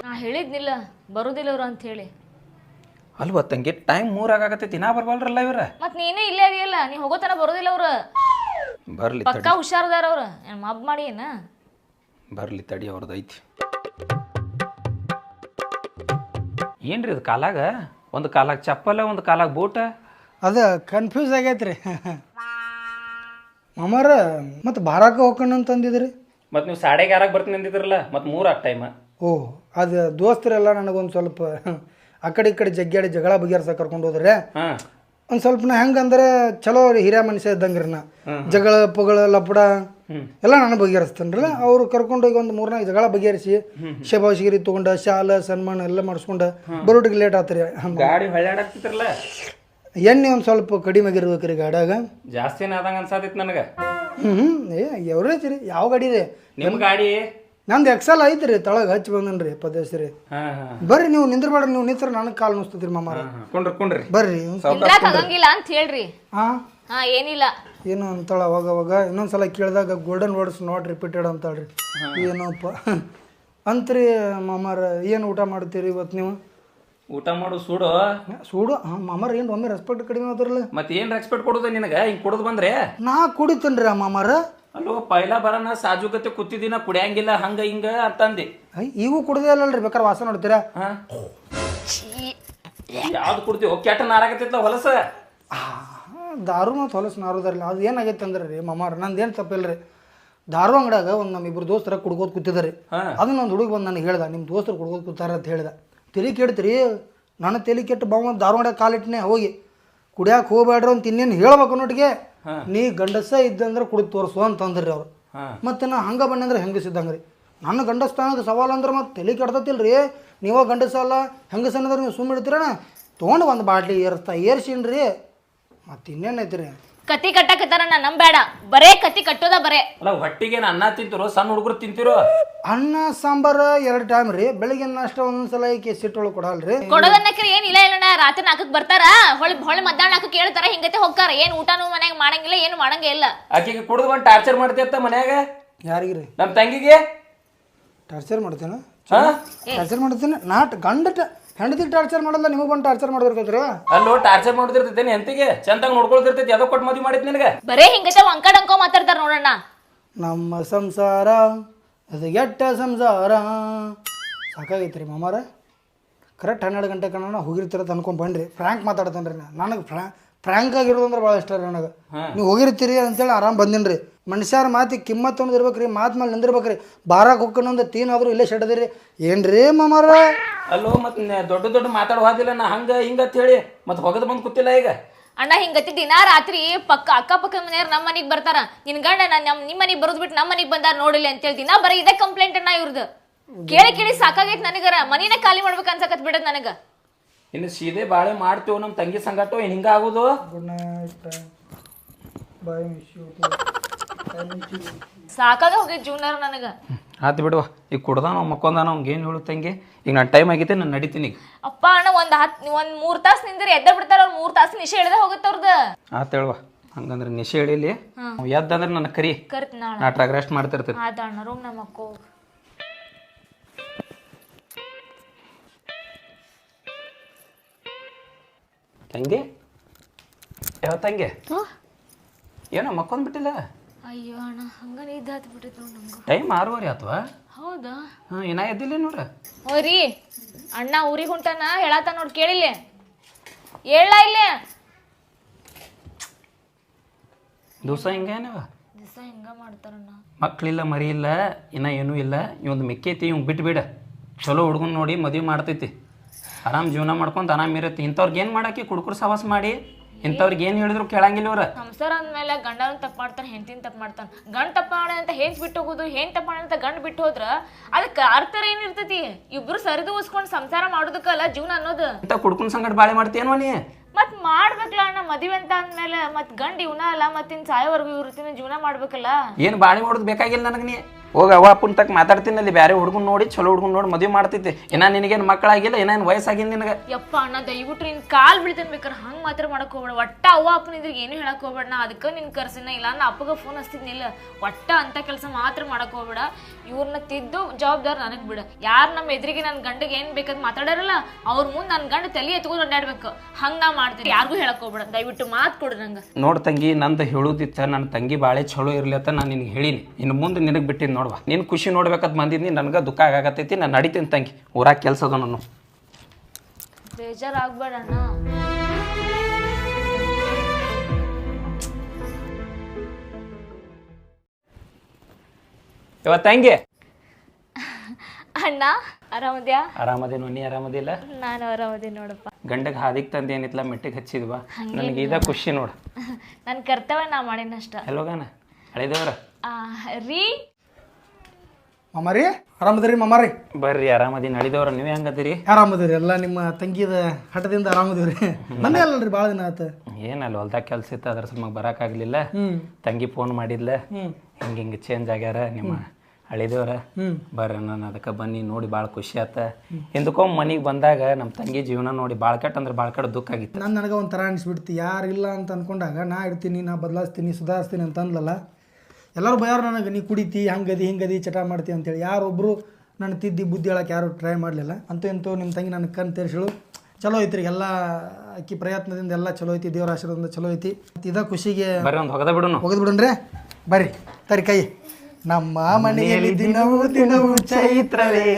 ನಾ ಹೇಳಿದ್ನಿಲ್ಲ ಬರೋದಿಲ್ಲ ಅವ್ರು ಅಂತ ಹೇಳಿ. ಅಲ್ವ ತಂಗಿ, ಟೈಮ್ 3 ಆಗತೈತಿ, ನಾ ಬರ್ಬಲ್ರಲ್ಲ ಇವ್ರ. ಮತ್ ನೀನೇ ಇಲ್ಲೇ ಅದೆಯಲ್ಲ, ನೀ ಹೋಗೋತನ ಬರೋದಿಲ್ಲ ಅವ್ರು. ಬರ್ಲಿ ಪಕ್ಕಾ ಹುಷಾರದಾರ ಅವ್ರು. ಏನ್ ಮಬ್ ಮಾಡಿ ಏನ? ಬರ್ಲಿ ತಡಿ, ಅವ್ರದ್ದು ಐತಿ. ಏನ್ರಿ ಇದು ಕಾಲಾಗ? ಒಂದು ಕಾಲಾಗ ಚಪ್ಪಲ, ಒಂದು ಕಾಲಾಗ ಬೂಟ. ಅದ ಕನ್ಫ್ಯೂಸ್ ಆಗೈತ್ರಿ ಮಾಮಾರ. ಮತ್ತೆ ಬಾರಾಕ ಹೋಗ್ಕಣ್ಣ ಅಂತಂದಿದ್ರಿ. ಮತ್ತೆ ನೀವು 11:30 ಬರ್ತೀನಿ ಅಂದಿದ್ರಲ್ಲ, ಮತ್ತೆ 3 ಆಗ ಟೈಮ್. ಓಹ್ ಅದು ದೋಸ್ತರೆಲ್ಲ ನನಗೊಂದು ಸ್ವಲ್ಪ ಆ ಕಡೆ ಈ ಕಡೆ ಜಗ್ಗಾಡಿ ಜಗಳ ಬಗೆಹರ್ಸ ಕರ್ಕೊಂಡು ಹೋದ್ರೆ ಒಂದು ಸ್ವಲ್ಪ ನಾ ಹೆಂಗಂದ್ರೆ ಚಲೋ ಹಿರಿಯ ಮನುಷ್ಯ ಇದ್ದಂಗ್ರಿ. ನಾ ಜಗಳ ಪಗಳ ಲಪಡ ಎಲ್ಲ ನಾನು ಬಗೆಹರಿಸ್ತೇನ್ರಲ್ಲ. ಅವ್ರು ಕರ್ಕೊಂಡೋಗಿ ಒಂದು 3-4 ಜಗಳ ಬಗೆಹರಿಸಿ ಶಬಾಷಿಗಿರಿ ತೊಗೊಂಡ ಶಾಲ ಸನ್ಮಾನ ಎಲ್ಲ ಮಾಡಿಸ್ಕೊಂಡ ಬರೋಟಿಗೆ ಲೇಟ್ ಆತ್ರಿ. ಗಾಡಿ ಹೊಳ್ಳಾಡಕ್ತಿತ್ರಲ್ಲ, ಎಣ್ಣೆ ಒಂದು ಸ್ವಲ್ಪ ಕಡಿಮೆ ಆಗಿರ್ಬೇಕ್ರಿ ಗಾಡ್ಯಾಗ. ಜಾಸ್ತಿನೇ ಆದಂಗೆ ಅನ್ಸಾತಿತ್ತು ನನಗೆ. ಎವರೇಜ್ ರೀ. ಯಾವ ಗಾಡಿ ರೀ ನಿಮ್ಮ ಗಾಡಿ? ನಂದು ಎಕ್ಸಲ್ ಐತ್ರಿ, ತಳಗ ಹಚ್ಚಿ ಬಂದನ್ರಿ ಪದೇಶ್ ರೀ. ಬರ್ರಿ ನೀವು ನಿಂದ್ರಬೇಡ್ರಿ, ನೀವು ನಿಂತ್ರ ನನಗೆ ಕಾಲು ನುಸ್ತದ್ರಿ ಮಾಮಾರ. ಕುಂಡ್ರಿ ಬರ್ರಿ. ನಿಂದ್ರಾಕ್ ಆಗಂಗಿಲ್ಲ ಅಂತ ಹೇಳ್ರಿ. ಹಾ ಏನಿಲ್ಲ ಏನು ಅಂತಾಳ ಅವಾಗ ಇನ್ನೊಂದ್ಸಲ ಕೇಳಿದಾಗ ಗೋಲ್ಡನ್ ವರ್ಡ್ಸ್ ನಾಟ್ ರಿಪೀಟೆಡ್ ಅಂತಾಳ್ರಿ. ಏನಪ್ಪ ಅಂತ್ರಿ ಮಾಮಾರ. ಏನು ಊಟ ಮಾಡ್ತೀರಿ ಇವತ್ತು ನೀವು? ಊಟ ಮಾಡು ಸೂಡು. ಸೂಡು? ಮಾಮಾರ ಏನು ಒಮ್ಮೆ ರೆಸ್ಪೆಕ್ಟ್ ಕಡಿಮೆ ಆದ್ರಲ್ಲ. ಮತ್ತೆ ಏನು ರೆಸ್ಪೆಕ್ಟ್ ಕೊಡೋದು ನಿನಗೆ? ಹಿಂಗೆ ಕುಡಿದು ಬಂದ್ರೆ ನಾ ಕುಡಿತೇನ್ರಿ ಮಾಮಾರ. ಅಲ್ಲೋ ಪೈಲ ಬರೋಣ ಸಾಜುಗತೆ ಕೂತಿದ್ದೀನ, ಕುಡಿಯಂಗಿಲ್ಲ ಹಂಗ ಹಿಂಗ ಅಂತಂದಿ. ಈಗೂ ಕುಡ್ದೇ ಅಲ್ಲಲ್ರಿ, ಬೇಕಾದ್ರೆ ವಾಸನೆ ನೋಡ್ತೀರಾ? ಯಾವ್ದು ಕುಡ್ತೀವಿ? ಕೆಟ್ಟ ನಾರಾಗತ್ತಿತ್ತ ಹೊಲಸ. ದಾರು ಮತ್ತು ಹೊಲಸು ನಾರೋದಾರಲ್ಲ. ಅದು ಏನಾಗೈತೆ ಅಂದ್ರೆ ರೀ ಮಾಮಾರ, ನಂದೇನು ತಪ್ಪಿಲ್ಲ ರೀ. ದಾರು ಅಂಗಡ್ಯಾಗ ಒಂದು ನಮ್ಮಿಬ್ರು ದೋಸ್ತರ ಕುಡ್ಕೋದು ಕೂತಿದ್ದಾರೆ. ಅದನ್ನ ಒಂದು ಹುಡುಗ ಬಂದು ನನಗೆ ಹೇಳ್ದ, ನಿಮ್ಮ ದೋಸ್ತರು ಕುಡ್ಕೋದು ಕೂತಾರ ಅಂತ ಹೇಳ್ದ. ತಲೆ ಕೆಡ್ತೀರಿ. ನನ್ನ ತಲೆ ಕೆಟ್ಟು ಬಾವ ದಾರು ಅಂಗಡ್ಯಾಗ ಕಾಲಿಟ್ಟನೆ ಹೋಗಿ ಕುಡಿಯಾಕೆ ಹೋಗ್ಬೇಡ್ರಿ ಅಂತ ಇನ್ನೇನು ಹೇಳ್ಬೇಕು ಅನ್ನೋಟಿಗೆ ನೀ ಗಂಡಸ ಇದ್ದಂದ್ರೆ ಕುಡಿದು ತೋರಿಸು ಅಂತಂದ್ರಿ ಅವ್ರು. ಮತ್ತು ನಾ ಹಂಗೆ ಬನ್ನಿ ಅಂದ್ರೆ ಹೆಂಗಸಿದ್ದಂಗೆ ರೀ. ನನ್ನ ಗಂಡಸ್ಥಾನದ ಸವಾಲು ಅಂದ್ರೆ ಮತ್ತೆ ತಲೆ ಕೆಡ್ತತಿಲ್ಲ ರೀ. ನೀವೋ ಗಂಡಸ ಅಲ್ಲ ಹೆಂಗಸನ್ನಂದ್ರೆ ನೀವು ಸುಮ್ಮನೆ ಇಡ್ತೀರಣ ತೊಗೊಂಡು ಒಂದು ಬಾಟ್ಲಿ ಏರ್ಸೀನ್ರಿ. ಮತ್ತೆ ಇನ್ನೇನೈತಿ ರೀ? ಕತ್ತಿ ಕಟ್ಟಕತ್ತಾರ, ನಾ ನಂಬೇಡ. ಬರೇ ಕತ್ತಿ ಕಟ್ಟೋದ ಬರೇ. ಅಲ್ಲ ಹೊಟ್ಟಿಗೆ ಅನ್ನ ತಿಂತಿರೋ, ಸಣ್ಣ ಹುಡುಗರು ತಿಂತಿರೋ? ಅನ್ನ ಸಾಂಬಾರು 2 ಟೈಮ್ ರೀ. ಬೆಳಿಗ್ಗೆ ನಾಷ್ಟ ಒಂದೊಂದ್ಸಲ ಸಿಟ್ಟೊಳಗೆ ಕೊಡಲ್ರಿ. ಕೊಡೋದನ್ನಕ್ರಿ ಏನ್ ಇಲ್ಲ ಇಲ್ಲ. ರಾತ್ರಿ 4ಕ್ಕೆ ಬರ್ತಾರ, ಹೊಳ್ಳಿ ಮಧ್ಯಾಹ್ನ 4ಕ್ಕೆ ಹೇಳ್ತಾರ, ಹಿಂಗತೆ ಹೋಗ್ತಾರ. ಏನ್ ಊಟನೂ ಮನ್ಯಾಗ ಮಾಡಂಗಿಲ್ಲ, ಏನು ಮಾಡಂಗೇ ಇಲ್ಲ. ಆಕೆಗೆ ಕುಡಿದು ಬಂದು ಟಾರ್ಚರ್ ಮಾಡ್ತಿರ್ತ ಮನ್ಯಾಗ. ಯಾರಿಗ್ರಿ? ನಮ್ಮ ತಂಗಿಗೆ ಟಾರ್ಚರ್ ಮಾಡ್ತೇನೆ. ಟಾರ್ಚರ್ ಮಾಡ್ತೇನೆ. ಗಂಡ ಹೆಂಡತಿಗೆ ಟಾರ್ಚರ್ ಮಾಡಲ್ಲ, ನಿಮಗೆ ಬಂದು ಟಾರ್ಚರ್ ಮಾಡಿರ್ತೈತ್ರಿ. ಅಲ್ಲೋ ಟಾರ್ಚರ್ ಮಾಡ್ತಿರ್ತೈತೇನೆ ಎಂತಿಗೆ? ಚಂದಾಗ ನೋಡ್ಕೊಳ್ತಿರ್ತೈತಿ. ಯಾವ್ದೋ ಕೊಟ್ಟು ಮದುವೆ ಮಾಡಿದ್ ನಿನಗೆ? ಬರೇ ಹಿಂಗತೆ ಅಂಕೋ ಮಾತಾಡ್ತಾರ ನೋಡೋಣ. ನಮ್ಮ ಸಂಸಾರ ಅದು ಎಟ್ಟ ಸಂಸಾರ. ಸಾಕಾಗೈತ್ರಿ ಮಾಮಾರ. ಕರೆಕ್ಟ್ 12 ಗಂಟೆ ಕಣ ಹೋಗಿರ್ತೀರತ್ ಅನ್ಕೊಂಡ್ ಬನ್ರಿ. ಫ್ರ್ಯಾಂಕ್ ಮಾತಾಡ್ತೇನೆ ರೀ. ನನಗೆ ಫ್ರ್ಯಾಂಕ್ ಆಗಿರೋದು ಅಂದ್ರೆ ಭಾಳ ಇಷ್ಟ ರೀ ನನಗೆ. ನೀವು ಹೋಗಿರ್ತೀರಿ ಅಂತೇಳಿ ಆರಾಮ್ ಬಂದಿನಿ ರೀ. ಮನುಷ್ಯರ ಮಾತಿಗೆ ಕಿಮ್ಮತ್ತು ಅನ್ನೋದು ಇರ್ಬೇಕು ರೀ. ಮಾತು ಮೇಲೆ ನಿಂದಿರ್ಬೇಕು ರೀ. ಬಾರಾಕ್ ಹೋಗ್ಕೊಂಡು ತೀನಾದ್ರೂ ಇಲ್ಲೇ ಶೆಡದಿರಿ ಏನ್ರಿ ಮಾಮಾರ? ಅಲ್ಲೋ ಮತ್ತೆ ದೊಡ್ಡ ಮಾತಾಡೋ ಹಾದಿಲ್ಲ. ನಾ ಹಂಗ ಹಿಂಗ ಅಂತ ಹೇಳಿ ಮತ್ತೆ ಹೋಗದ್ ಬಂದು ಕೂತಿಲ್ಲ ಈಗ. ಅಣ್ಣ ಹಿಂಗತಿ ದಿನ ರಾತ್ರಿ ಅಕ್ಕಪಕ್ಕ ಮನೆಯವ್ರು ನಮ್ಮ ಮನೆಗೆ ಬರ್ತಾರ. ನಿನ್ ಗಂಡ ನಿಮ್ಮ ಮನೆಗೆ ಬರೋದ್ ಬಿಟ್ಟು ನಮ್ಮ ಮನೆಗೆ ಬಂದಾರ ನೋಡಿಲ್ಲ ಅಂತೇಳಿ ದಿನ ಬರೀ ಇದೇ ಕಂಪ್ಲೇಂಟ್ ಅಣ್ಣ ಇವ್ರದ್ದು. ಕೇಳಿ ಸಾಕಾಗೈತ್ ನನಗರ. ಮನಿನ ಖಾಲಿ ಮಾಡ್ಬೇಕು ಅನ್ಸಕತ್ ಬಿಡದ್ ನನಗ. ಇನ್ನು ಸೀದೆ ಬಾಳೆ ಮಾಡ್ತೇವ್ ನಮ್ಮ ತಂಗಿ ಸಂಗಟ. ಏನ್ ಹಿಂಗ ಆಗುದು? Good night. Bye miss you. ಸಾಕಾಗ ಹೋಗಿದ್ ಜೂನರ್ ನನಗ. ಆತು ಬಿಡುವ. ಈಗ ಕುಡ್ದ ನಾವು ಮಕ್ಕೊಂದಾನ. ಅವ್ಗೆ ಏನು ಹೇಳು ತಂಗಿ? ಈಗ ನಾನು ಟೈಮ್ ಆಗೈತೆ, ನಾನು ನಡಿತೀನಿ. ಅಪ್ಪ ಅಣ್ಣ ಒಂದ್ 3 ತಾಸು ನಿಂದ್ರೆ ಎದ್ದ ಬಿಡ್ತಾರ. 3 ತಾಸು ನಿಶೆ ಹಿಡ್ದ ಹೋಗುತ್ತೆ ಅವ್ರದ್ದು. ಆತು ಹೇಳುವ. ಹಂಗಂದ್ರೆ ನಿಶೆ ಹೇಳಿಲಿ. ಎದ್ದಂದ್ರೆ ನನ್ನ ಕರಿ ನಾಟ್ರಾಗ ರೆಸ್ಟ್ ಮಾಡ್ತಿರ್ತೈತಿ. ಆದ ಅಣ್ಣ ರೂಮ್ ನಮ್ಮ ಅಕ್ಕೋ. ತಂಗಿ ಯಾವ ತಂಗಿ? ಏನೋ ಮಕ್ಕೊಂಡ್ಬಿಟ್ಟಿಲ್ಲ. ಅಯ್ಯೋ ಅಣ್ಣ ಹಂಗ ನಿದ್ದೆ ಹತ್ ಬಿಟ್ಟಿತ್ತು ನಮ್ಗೆ. ಟೈಮ್ 6:30 ಆತ್ವಾ? ಹೌದಾ? ಇನ್ನ ಎದ್ದಿಲ್ಲ ನೋಡ್ರ. ಹೋರಿ ಅಣ್ಣ ಊರಿಗೆ ಹೊಂಟಾನ ಹೇಳತ್ತ ನೋಡಿ ಕೇಳಿಲ್ಲ. ಹೇಳ ಇಲ್ಲೇ ದಿವಸ ಹಿಂಗೇನವ ದಿವಸ ಹಿಂಗ ಮಾಡ್ತಾರಣ್ಣ. ಮಕ್ಳಿಲ್ಲ ಮರಿ ಇಲ್ಲ ಇನ್ನೂ ಏನೂ ಇಲ್ಲ. ಇವಂದು ಮೆಕ್ಕೈತಿ ಇವ್ ಬಿಟ್ಬಿಡ. ಚಲೋ ಹುಡ್ಗನ್ ನೋಡಿ ಮದುವೆ ಮಾಡ್ತೈತಿ. ಆರಾಮ್ ಜೀವನ ಮಾಡ್ಕೊಂಡು ಆರಾಮ್ ಇರತ್ತೆ. ಇಂಥವ್ರಿಗೆ ಏನು ಮಾಡಾಕಿ ಕುಡ್ಕುರು ಸವಾಸ ಮಾಡಿ ಇಂಥವ್ರಿಗೆ ಏನು ಹೇಳಿದ್ರು ಕೇಳಂಗಿಲ್ಲ ಇವ್ರ. ಸಂಸಾರ ಅಂದ್ಮೇಲೆ ಗಂಡನ ತಪ್ಪು ಮಾಡ್ತಾನೆ, ಹೆಂಡತಿನ ತಪ್ಪು ಮಾಡ್ತಾನೆ. ಗಂಡ ತಪ್ಪ ಮಾಡ ಅಂತ ಹೆಂಗ್ ಬಿಟ್ಟು ಹೋಗೋದು, ಹೆಂಗ್ ತಪ್ಪ ಮಾಡ ಅಂತ ಗಂಡ ಬಿಟ್ಟು ಹೋದ್ರ ಅದಕ್ಕೆ ಅರ್ಥ ಏನಿರ್ತೈತಿ? ಇಬ್ರು ಸರಿದು ಉಸ್ಕೊಂಡು ಸಂಸಾರ ಮಾಡೋದಕ್ಕಲ್ಲ ಜೀವನ ಅನ್ನೋದು. ಇಂಥ ಕುಡ್ಕುನ್ ಸಂಗಡ ಬಾಳೆ ಮಾಡ್ತೇನೋ ನೀ? ಮತ್ ಮಾಡ್ಬೇಕಲ್ಲ ಅಣ್ಣ, ಮದುವೆ ಅಂತ ಅಂದ್ಮೇಲೆ ಮತ್ ಗಂಡ ಇವನ ಅಲ್ಲ, ಮತ್ತಿನ್ ಸಾಯೋವರೆಗೂ ಇವ್ರತಿನ ಜೀವನ ಮಾಡ್ಬೇಕಲ್ಲ. ಏನು ಬಾಳೆ ಮಾಡೋದು ಬೇಕಾಗಿಲ್ಲ ನನಗೆ. ನೀ ಹೋಗಿ ಅವ್ವ ಅಪ್ಪನ ತಕ್ಕ ಮಾತಾಡ್ತೀನಿ ಅಲ್ಲಿ. ಬೇರೆ ಹುಡ್ಗನ್ ನೋಡಿ ಚಲೋ ಹುಡ್ಗನ್ ನೋಡಿ ಮದುವೆ ಮಾಡ್ತೈತಿ. ಇನ್ನ ನಿನಗೇನು ಮಕ್ಕಳಾಗಿಲ್ಲ, ಏನೇನು ವಯಸ್ಸಾಗಿಲ್ಲ ನಿನಗೆ. ಯಪ್ಪ ಅಣ್ಣ ದಯವಿಟ್ಟು ನಿನ್ ಕಾಲ್ ಬೀಳ್ತೇನೆ ಬೇಕಾರೆ ಹಂಗ್ ಮಾತ್ರ ಮಾಡಕ್ ಹೋಗ್ಬೇಡ. ಒಟ್ಟ ಅವ್ವ ಅಪ್ಪನ ಇದ್ರಿಗೆ ಏನು ಹೇಳಕ್ ಹೋಗ್ಬೇಡ. ನಾ ಅದಕ್ಕೆ ನಿನ್ ಕರ್ಸಿನ ಇಲ್ಲ ನಾ ಅಪ್ಪಗ ಫೋನ್ ಹಚ್ತಿದ್ನಿಲ್ಲ. ಒಟ್ಟ ಅಂತ ಕೆಲಸ ಮಾತ್ರ ಮಾಡಕ್ ಹೋಗ್ಬೇಡ. ಇವ್ರನ್ನ ತಿದ್ದು ಜವಾಬ್ದಾರಿ ನನಗ್ ಬಿಡ. ಯಾರು ನಮ್ಮ ಎದುರಿಗೆ ನನ್ನ ಗಂಡಗೆ ಏನ್ ಬೇಕಂತ ಮಾತಾಡಾರಲ್ಲ ಅವ್ರ ಮುಂದೆ ನನ್ನ ಗಂಡ ತಲೆ ಎತ್ಕೊಂಡು ಅಡ್ಡಾಡ್ಬೇಕು. ಹಂಗ್ ನಾ ಮಾಡ್ತೀನಿ. ಯಾರಿಗೂ ಹೇಳಕ್ ಹೋಗ್ಬೇಡ. ದಯವಿಟ್ಟು ಮಾತು ಕೊಡು ನಂಗೆ. ನೋಡ್ ತಂಗಿ, ನಂದು ಹೇಳುದಿತ್ತ ನನ್ನ ತಂಗಿ ಬಾಳೆ ಚಲೋ ಇರ್ಲಿ ಅಂತ ನಾನು ನಿನಗೆ ಹೇಳಿನಿ. ಇನ್ನು ಮುಂದೆ ನಿನಗೆ ಬಿಟ್ಟಿದ್ದು ನೋಡ್ವಾ. ನೀನು ಖುಷಿ ನೋಡ್ಬೇಕಂತ ಬಂದಿದ್ನಿ. ನನಗೆ ದುಃಖ ಆಗತ್ತೈತಿ. ನಾನು ನಡಿತೀನಿ ತಂಗಿ. ಊರಾಗ ಕೆಲಸ ಅದ ನಾನು. ಬೇಜಾರಾಗ್ಬೇಡ ಅಣ್ಣ. ಇವತ್ತು ತಂಗಿ ಅಣ್ಣ ಆರಾಮದ್ಯಾ? ಆರಾಮದೇನು, ನೀ ಆರಾಮದಿಲ್ಲ? ನಾನು ಆರಾಮದಿ ನೋಡಪ್ಪ. ಗಂಡಗೆ ಹಾದಿಗೆ ತಂದು ಏನಿತ್ತಲ್ಲ ಮೆಟ್ಟಿಗೆ ಹಚ್ಚಿದ್ವಾ. ನನಗೆ ಇದ ಖುಷಿ ನೋಡು. ನನ್ನ ಕರ್ತವ್ಯ ನಾ ಮಾಡಿನಷ್ಟ. ಎಲ್ಲೋಗಾನ ಹಳೆದೇವ್ರ ರೀ ಮಾಮಾರಿ ಆರಾಮದ್ರಿ? ಮಾಮಾರಿ ಬರ್ರಿ, ಆರಾಮದೀನಿ. ಹಳಿದವ್ರ ನೀವು ಹೆಂಗದಿರಿ? ಆರಾಮದಿರಿ. ಎಲ್ಲ ನಿಮ್ಮ ತಂಗಿದ ಹಠದಿಂದ ಆರಾಮದಿವ್ರಿ. ಮನೆ ಅಲ್ಲರಿ ಭಾಳ ದಿನ ಆತ. ಏನಲ್ಲ ಹೊಲ್ದಾಗ ಕೆಲಸ ಇತ್ತು, ಅದ್ರ ಸಮ ಬರೋಕ್ಕಾಗಲಿಲ್ಲ. ತಂಗಿ ಫೋನ್ ಮಾಡಿದ್ಲ, ಹಿಂಗೆ ಚೇಂಜ್ ಆಗ್ಯಾರ ನಿಮ್ಮ ಹಳಿದೇವ್ರ. ಬರ್ರಿ ನಾನು ಅದಕ್ಕೆ ಬನ್ನಿ ನೋಡಿ ಭಾಳ ಖುಷಿ ಆತ. ಹಿಂದಕ್ಕೊಮ್ಮೆ ಮನೆಗೆ ಬಂದಾಗ ನಮ್ಮ ತಂಗಿ ಜೀವನ ನೋಡಿ ಭಾಳ ಕೆಟ್ಟ ಅಂದ್ರೆ ಭಾಳ ಕೆಟ್ಟ ದುಃಖ ಆಗಿತ್ತು. ನನಗೆ ಒಂಥರ ಅನಿಸ್ಬಿಡ್ತಿ. ಯಾರು ಇಲ್ಲ ಅಂತ ಅಂದ್ಕೊಂಡಾಗ ನಾ ಇರ್ತೀನಿ, ನಾ ಬದಲಾಯಿಸ್ತೀನಿ, ಸುಧಾರಿಸ್ತೀನಿ ಅಂತ ಅಂದ್ಲಲ್ಲ. ಎಲ್ಲರೂ ಬಯೋರು ನನಗೆ, ನೀ ಕುಡಿತಿ, ಹಂಗದಿ ಹಿಂಗದಿ ಚಟ ಮಾಡ್ತಿ ಅಂತೇಳಿ. ಯಾರೊಬ್ಬರು ನನ್ನ ತಿದ್ದಿ ಬುದ್ಧಿ ಹೇಳಕ್ಕೆ ಯಾರು ಟ್ರೈ ಮಾಡಲಿಲ್ಲ. ಅಂತೂ ಇಂತೂ ನಿಮ್ಮ ತಂಗಿ ನನಗೆ ಕಣ್ ತೇರಿಸಿಳು. ಚಲೋ ಐತ್ರಿ ಎಲ್ಲ. ಅಕ್ಕಿ ಪ್ರಯತ್ನದಿಂದ ಎಲ್ಲ ಚಲೋ ಐತಿ. ದೇವರ ಆಶೀರ್ವಾದದಿಂದ ಚಲೋ ಐತಿ. ಇದ ಖುಷಿಗೆ ಬರ್ರಿ ಒಂದು ಹೊಗದ ಬಿಡೋಣ. ಒಗದು ಬಿಡೋಣ್ರಿ. ಬರ್ರಿ ತರಿ ಕೈ. ನಮ್ಮ ಮನೆಯಲ್ಲಿ ದಿನವೂ ದಿನವೂ ಚೈತ್ರವೇ.